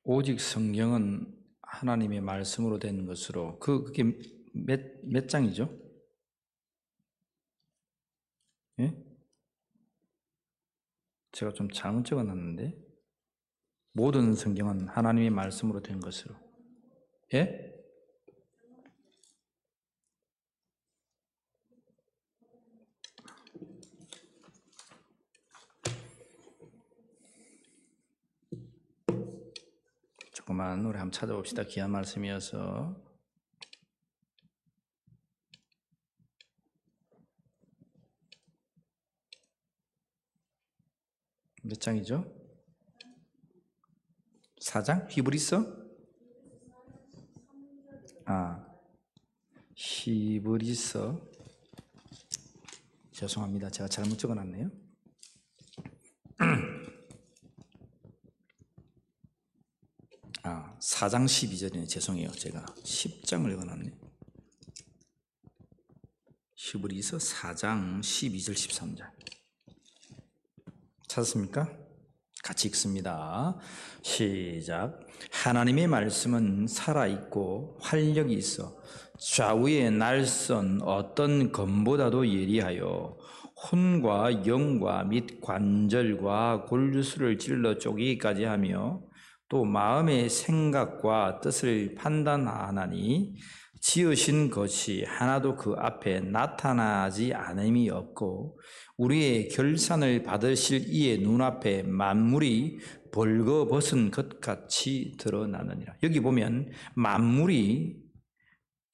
오직 성경은 하나님의 말씀으로 된 것으로 그게 몇 장이죠? 예? 제가 좀 잘못 적어놨는데 모든 성경은 하나님의 말씀으로 된 것으로. 예? 조금만 우리 한번 찾아봅시다. 귀한 말씀이어서. 몇 장이죠? 4장? 히브리서? 히브리서. 죄송합니다. 제가 잘못 적어놨네요. 4장 12절이네. 죄송해요. 제가 10장을 읽어놨네. 히브리서 4장 12절 13절. 찾았습니까? 같이 읽습니다. 시작. 하나님의 말씀은 살아있고 활력이 있어 좌우의 날선 어떤 검보다도 예리하여 혼과 영과 및 관절과 골수를 찔러 쪼개기까지 하며 또 마음의 생각과 뜻을 판단하나니 지으신 것이 하나도 그 앞에 나타나지 않음이 없고 우리의 결산을 받으실 이의 눈앞에 만물이 벌거벗은 것 같이 드러나느니라. 여기 보면 만물이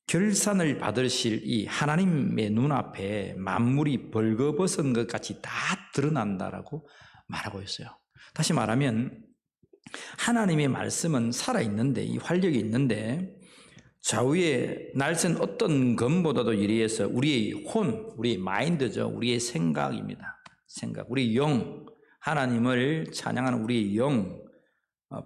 결산을 받으실 이 하나님의 눈앞에 만물이 벌거벗은 것 같이 다 드러난다라고 말하고 있어요. 다시 말하면 하나님의 말씀은 살아있는데 이 활력이 있는데 좌우의 날선 어떤 검보다도 예리해서 우리의 혼, 우리의 마인드죠. 우리의 생각입니다. 생각, 우리의 영, 하나님을 찬양하는 우리의 영,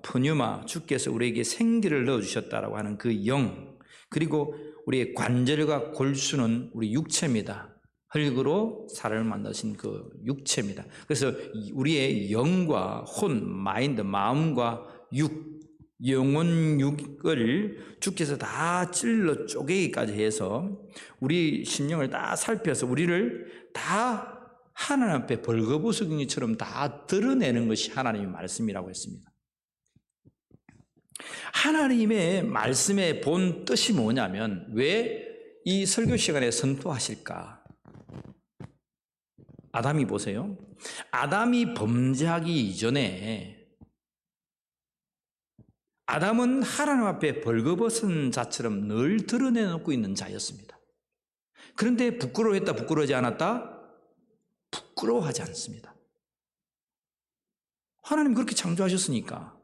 푸뉴마, 주께서 우리에게 생기를 넣어주셨다라고 하는 그 영, 그리고 우리의 관절과 골수는 우리 육체입니다. 흙으로 사람을 만드신 그 육체입니다. 그래서 우리의 영과 혼, 마인드, 마음과 육, 영혼 육을 주께서 다 찔러 쪼개기까지 해서 우리 심령을 다 살펴서 우리를 다 하나님 앞에 벌거벗은이처럼 다 드러내는 것이 하나님의 말씀이라고 했습니다. 하나님의 말씀의 본 뜻이 뭐냐면 왜 이 설교 시간에 선포하실까? 아담이 보세요. 아담이 범죄하기 이전에 아담은 하나님 앞에 벌거벗은 자처럼 늘 드러내놓고 있는 자였습니다. 그런데 부끄러워했다, 부끄러워하지 않았다? 부끄러워하지 않습니다. 하나님 그렇게 창조하셨으니까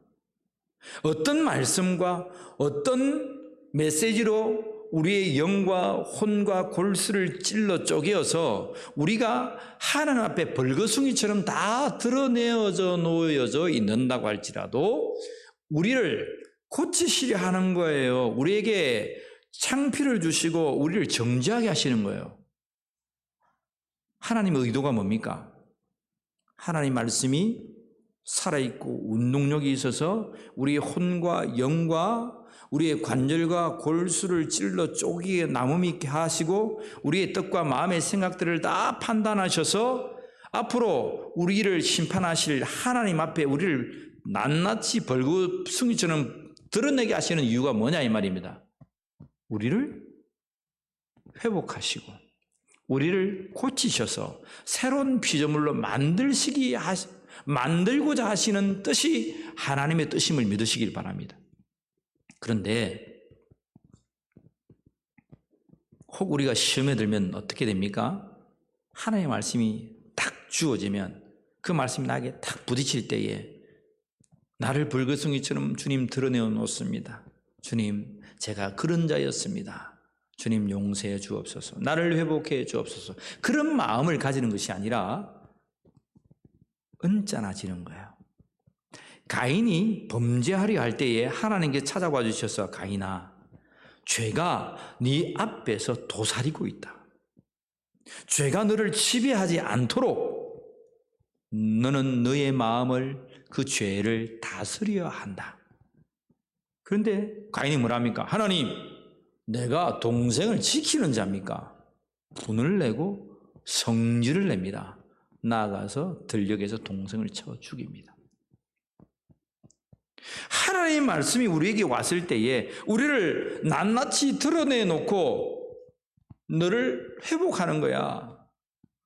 어떤 말씀과 어떤 메시지로 우리의 영과 혼과 골수를 찔러 쪼개어서 우리가 하나님 앞에 벌거숭이처럼 다 드러내어져 놓여져 있는다고 할지라도 우리를 고치시려 하는 거예요. 우리에게 창피를 주시고 우리를 정죄하게 하시는 거예요. 하나님의 의도가 뭡니까? 하나님 말씀이 살아있고 운동력이 있어서 우리의 혼과 영과 우리의 관절과 골수를 찔러 쪼개게 나무 있게 하시고 우리의 뜻과 마음의 생각들을 다 판단하셔서 앞으로 우리를 심판하실 하나님 앞에 우리를 낱낱이 벌거숭이처럼 드러내게 하시는 이유가 뭐냐 이 말입니다. 우리를 회복하시고 우리를 고치셔서 새로운 피조물로 만들고자 하시는 뜻이 하나님의 뜻임을 믿으시길 바랍니다. 그런데 혹 우리가 시험에 들면 어떻게 됩니까? 하나님의 말씀이 딱 주어지면 그 말씀이 나에게 딱 부딪힐 때에 나를 벌거숭이처럼 주님 드러내어 놓습니다. 주님, 제가 그런 자였습니다. 주님 용서해 주옵소서. 나를 회복해 주옵소서. 그런 마음을 가지는 것이 아니라 언짢아지는 거예요. 가인이 범죄하려 할 때에 하나님께 찾아와 주셔서 가인아, 죄가 네 앞에서 도사리고 있다. 죄가 너를 지배하지 않도록 너는 너의 마음을 그 죄를 다스려야 한다. 그런데 가인이 뭐랍니까? 하나님, 내가 동생을 지키는 자입니까? 분을 내고 성질을 냅니다. 나아가서 들녘에서 동생을 쳐 죽입니다. 하나님의 말씀이 우리에게 왔을 때에 우리를 낱낱이 드러내놓고 너를 회복하는 거야.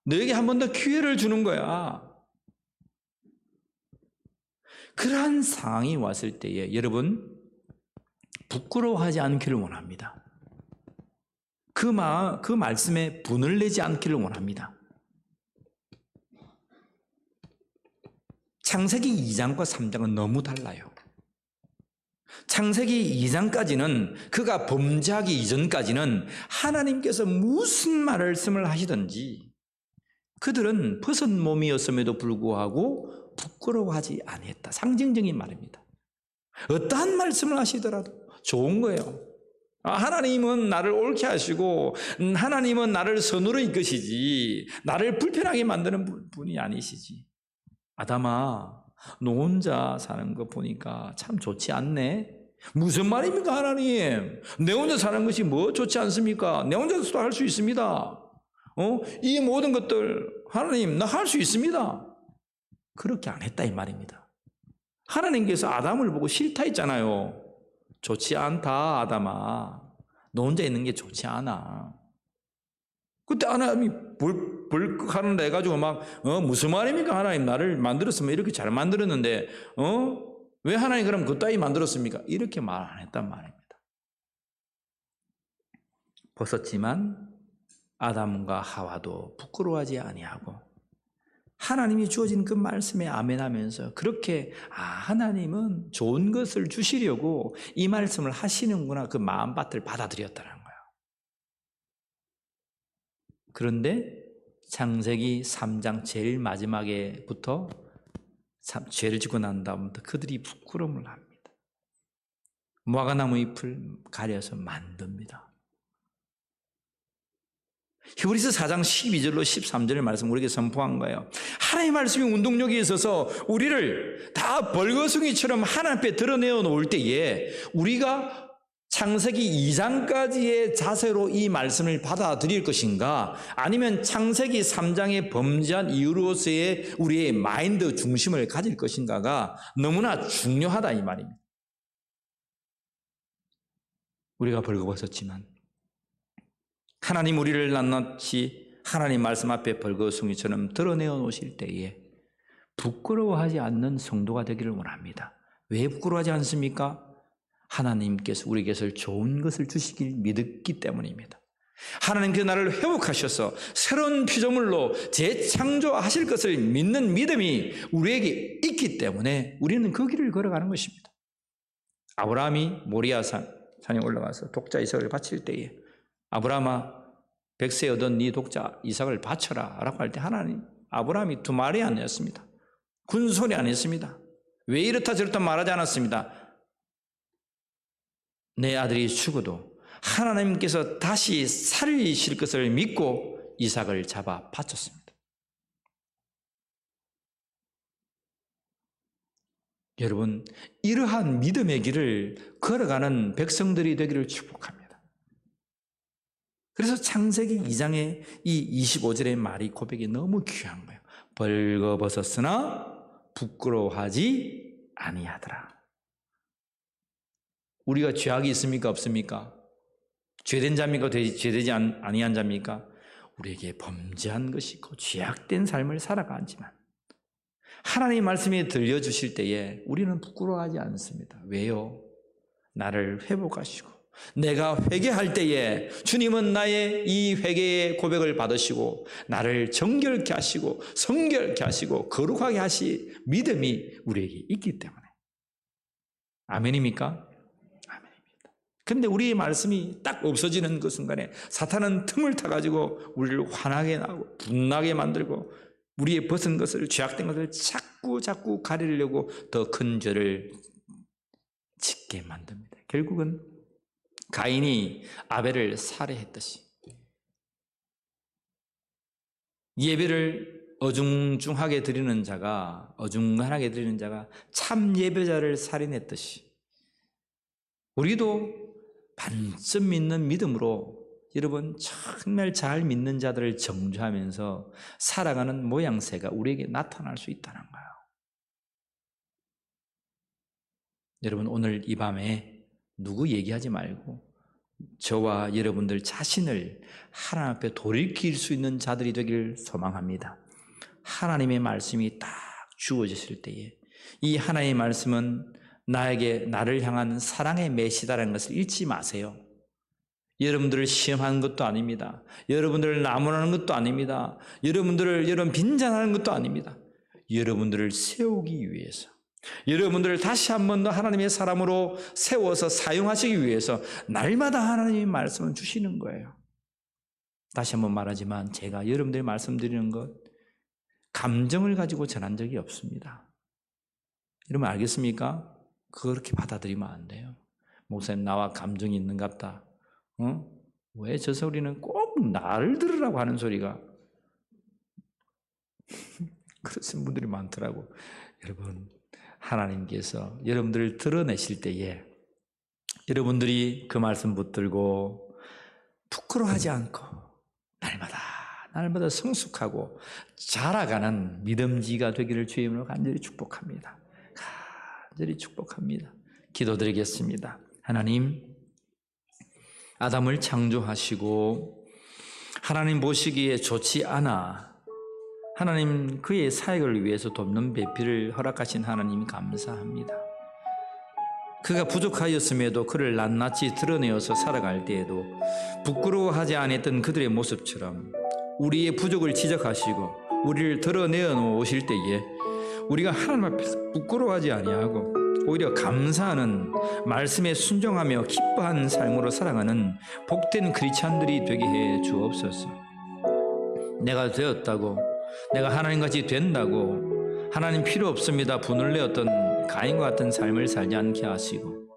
너에게 한 번 더 기회를 주는 거야. 그러한 상황이 왔을 때에 여러분 부끄러워하지 않기를 원합니다. 그 말씀에 분을 내지 않기를 원합니다. 창세기 2장과 3장은 너무 달라요. 창세기 2장까지는 그가 범죄하기 이전까지는 하나님께서 무슨 말씀을 하시든지 그들은 벗은 몸이었음에도 불구하고 부끄러워하지 아니했다. 상징적인 말입니다. 어떠한 말씀을 하시더라도 좋은 거예요. 하나님은 나를 옳게 하시고 하나님은 나를 선으로 이끄시지 나를 불편하게 만드는 분이 아니시지. 아담아, 너 혼자 사는 거 보니까 참 좋지 않네. 무슨 말입니까 하나님? 내 혼자 사는 것이 뭐 좋지 않습니까? 내 혼자서도 할 수 있습니다. 이 모든 것들 하나님 나 할 수 있습니다. 그렇게 안 했다 이 말입니다. 하나님께서 아담을 보고 싫다 했잖아요. 좋지 않다 아담아. 너 혼자 있는 게 좋지 않아. 그때 하나님이 벌컥하는 데 해가지고 막 무슨 말입니까 하나님 나를 만들었으면 이렇게 잘 만들었는데 왜 하나님 그럼 그따위 만들었습니까? 이렇게 말 안 했단 말입니다. 벗었지만 아담과 하와도 부끄러워하지 아니하고 하나님이 주어진 그 말씀에 아멘하면서 그렇게 하나님은 좋은 것을 주시려고 이 말씀을 하시는구나 그 마음밭을 받아들였다는 거예요. 그런데 창세기 3장 제일 마지막에부터 죄를 짓고 난 다음부터 그들이 부끄러움을 합니다. 무화과나무 잎을 가려서 만듭니다. 히브리서 4장 12절로 13절의 말씀 우리에게 선포한 거예요. 하나님의 말씀이 운동력이 있어서 우리를 다 벌거숭이처럼 하나님 앞에 드러내어 놓을 때에 우리가 창세기 2장까지의 자세로 이 말씀을 받아들일 것인가 아니면 창세기 3장의 범죄한 이후로서의 우리의 마인드 중심을 가질 것인가가 너무나 중요하다 이 말입니다. 우리가 벌거벗었지만 하나님 우리를 낱낱이 하나님 말씀 앞에 벌거숭이처럼 드러내어 놓으실 때에 부끄러워하지 않는 성도가 되기를 원합니다. 왜 부끄러워하지 않습니까? 하나님께서 우리에게 좋은 것을 주시길 믿었기 때문입니다. 하나님께서 나를 회복하셔서 새로운 피조물로 재창조하실 것을 믿는 믿음이 우리에게 있기 때문에 우리는 그 길을 걸어가는 것입니다. 아브라함이 모리아 산에 올라가서 독자 이삭을 바칠 때에 아브라함아 백세 얻은 네 독자 이삭을 바쳐라 라고 할 때 하나님 아브라함이 두 말이 아니었습니다. 군소리 안 했습니다. 왜 이렇다 저렇다 말하지 않았습니다. 내 아들이 죽어도 하나님께서 다시 살리실 것을 믿고 이삭을 잡아 바쳤습니다. 여러분 이러한 믿음의 길을 걸어가는 백성들이 되기를 축복합니다. 그래서 창세기 2장의 이 25절의 말이 고백이 너무 귀한 거예요. 벌거벗었으나 부끄러워하지 아니하더라. 우리가 죄악이 있습니까 없습니까? 죄된 자입니까 죄되지 아니한 자입니까? 우리에게 범죄한 것이 있고 죄악된 삶을 살아가지만 하나님의 말씀이 들려주실 때에 우리는 부끄러워하지 않습니다. 왜요? 나를 회복하시고 내가 회개할 때에 주님은 나의 이 회개의 고백을 받으시고 나를 정결케 하시고 성결케 하시고 거룩하게 하시 믿음이 우리에게 있기 때문에 아멘입니까? 아멘입니다. 그런데 우리의 말씀이 딱 없어지는 그 순간에 사탄은 틈을 타가지고 우리를 화나게 하고 분나게 만들고 우리의 벗은 것을 죄악된 것을 자꾸 가리려고 더 큰 죄를 짓게 만듭니다. 결국은 가인이 아벨을 살해했듯이 예배를 어중간하게 드리는 자가 참 예배자를 살인했듯이 우리도 반쯤 믿는 믿음으로 여러분 정말 잘 믿는 자들을 정죄하면서 살아가는 모양새가 우리에게 나타날 수 있다는 거예요. 여러분 오늘 이 밤에 누구 얘기하지 말고 저와 여러분들 자신을 하나님 앞에 돌이킬 수 있는 자들이 되길 소망합니다. 하나님의 말씀이 딱 주어졌을 때에 이 하나님의 말씀은 나를 향한 사랑의 메시다라는 것을 잊지 마세요. 여러분들을 시험하는 것도 아닙니다. 여러분들을 나무라는 것도 아닙니다. 여러분 빈잔하는 것도 아닙니다. 여러분들을 세우기 위해서, 여러분들을 다시 한 번 더 하나님의 사람으로 세워서 사용하시기 위해서 날마다 하나님의 말씀을 주시는 거예요. 다시 한 번 말하지만 제가 여러분들이 말씀드리는 것 감정을 가지고 전한 적이 없습니다. 여러분 알겠습니까? 그렇게 받아들이면 안 돼요. 목사님 나와 감정이 있는갑다. 왜 저 소리는 꼭 나를 들으라고 하는 소리가 그러신 분들이 많더라고. 여러분 하나님께서 여러분들을 드러내실 때에 여러분들이 그 말씀 붙들고 부끄러워하지 않고 날마다 성숙하고 자라가는 믿음지가 되기를 주의 이름으로 간절히 축복합니다. 간절히 축복합니다. 기도드리겠습니다. 하나님, 아담을 창조하시고 하나님 보시기에 좋지 않아 하나님 그의 사역을 위해서 돕는 배필을 허락하신 하나님 감사합니다. 그가 부족하였음에도 그를 낱낱이 드러내어서 살아갈 때에도 부끄러워하지 않았던 그들의 모습처럼 우리의 부족을 지적하시고 우리를 드러내어 놓으실 때에 우리가 하나님 앞에서 부끄러워하지 아니하고 오히려 감사하는 말씀에 순종하며 기뻐하는 삶으로 살아가는 복된 크리스찬들이 되게 해 주옵소서. 내가 되었다고, 내가 하나님같이 된다고 하나님 필요 없습니다 분을 내었던 가인과 같은 삶을 살지 않게 하시고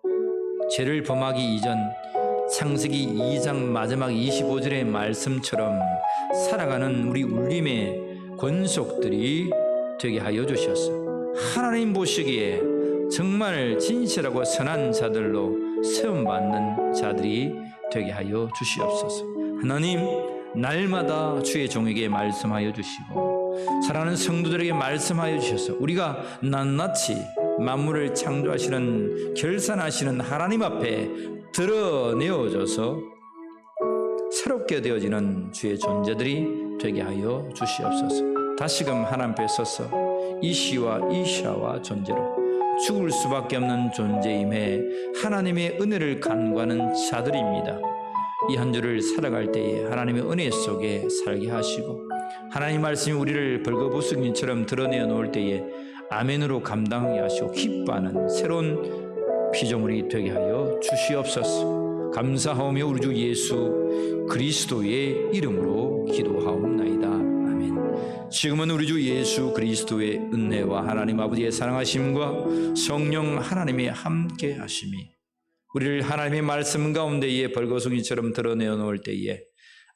죄를 범하기 이전 창세기 2장 마지막 25절의 말씀처럼 살아가는 우리 울림의 권속들이 되게 하여 주셔서 하나님 보시기에 정말 진실하고 선한 자들로 세움받는 자들이 되게 하여 주시옵소서. 하나님 날마다 주의 종에게 말씀하여 주시고 사랑하는 성도들에게 말씀하여 주셔서 우리가 낱낱이 만물을 창조하시는 결산하시는 하나님 앞에 드러내어져서 새롭게 되어지는 주의 존재들이 되게 하여 주시옵소서. 다시금 하나님 앞에 서서 이시와 이샤와 존재로 죽을 수밖에 없는 존재임에 하나님의 은혜를 간구하는 자들입니다. 이 한 주를 살아갈 때에 하나님의 은혜 속에 살게 하시고 하나님 말씀이 우리를 벌거벗은이처럼 드러내어 놓을 때에 아멘으로 감당하게 하시고 기뻐하는 새로운 피조물이 되게 하여 주시옵소서. 감사하오며 우리 주 예수 그리스도의 이름으로 기도하옵나이다. 아멘. 지금은 우리 주 예수 그리스도의 은혜와 하나님 아버지의 사랑하심과 성령 하나님의 함께 하심이 우리를 하나님의 말씀 가운데에 벌거숭이처럼 드러내어 놓을 때에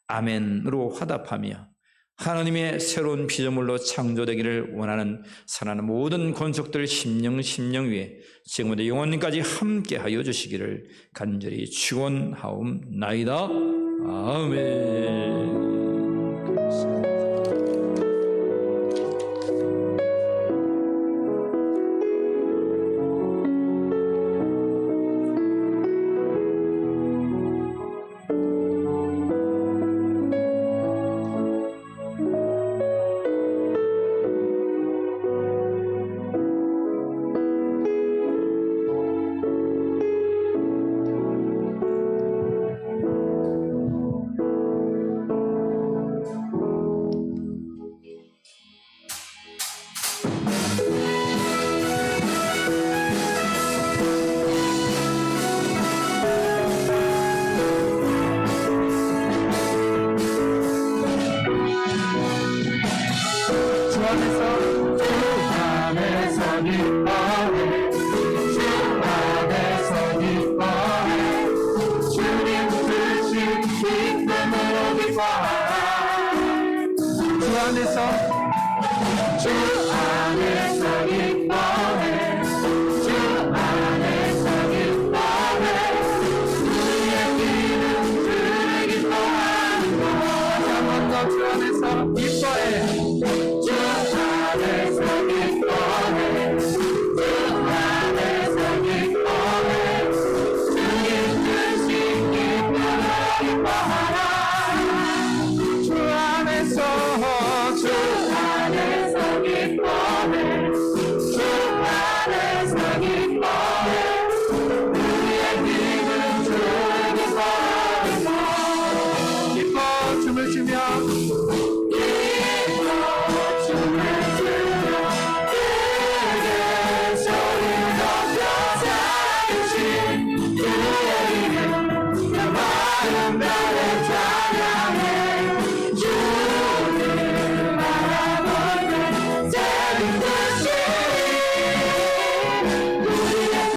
아멘으로 화답하며 하나님의 새로운 피조물로 창조되기를 원하는 사랑하는 모든 권속들 심령 위에 지금부터 영원까지 함께 하여 주시기를 간절히 축원하옵나이다. 아멘.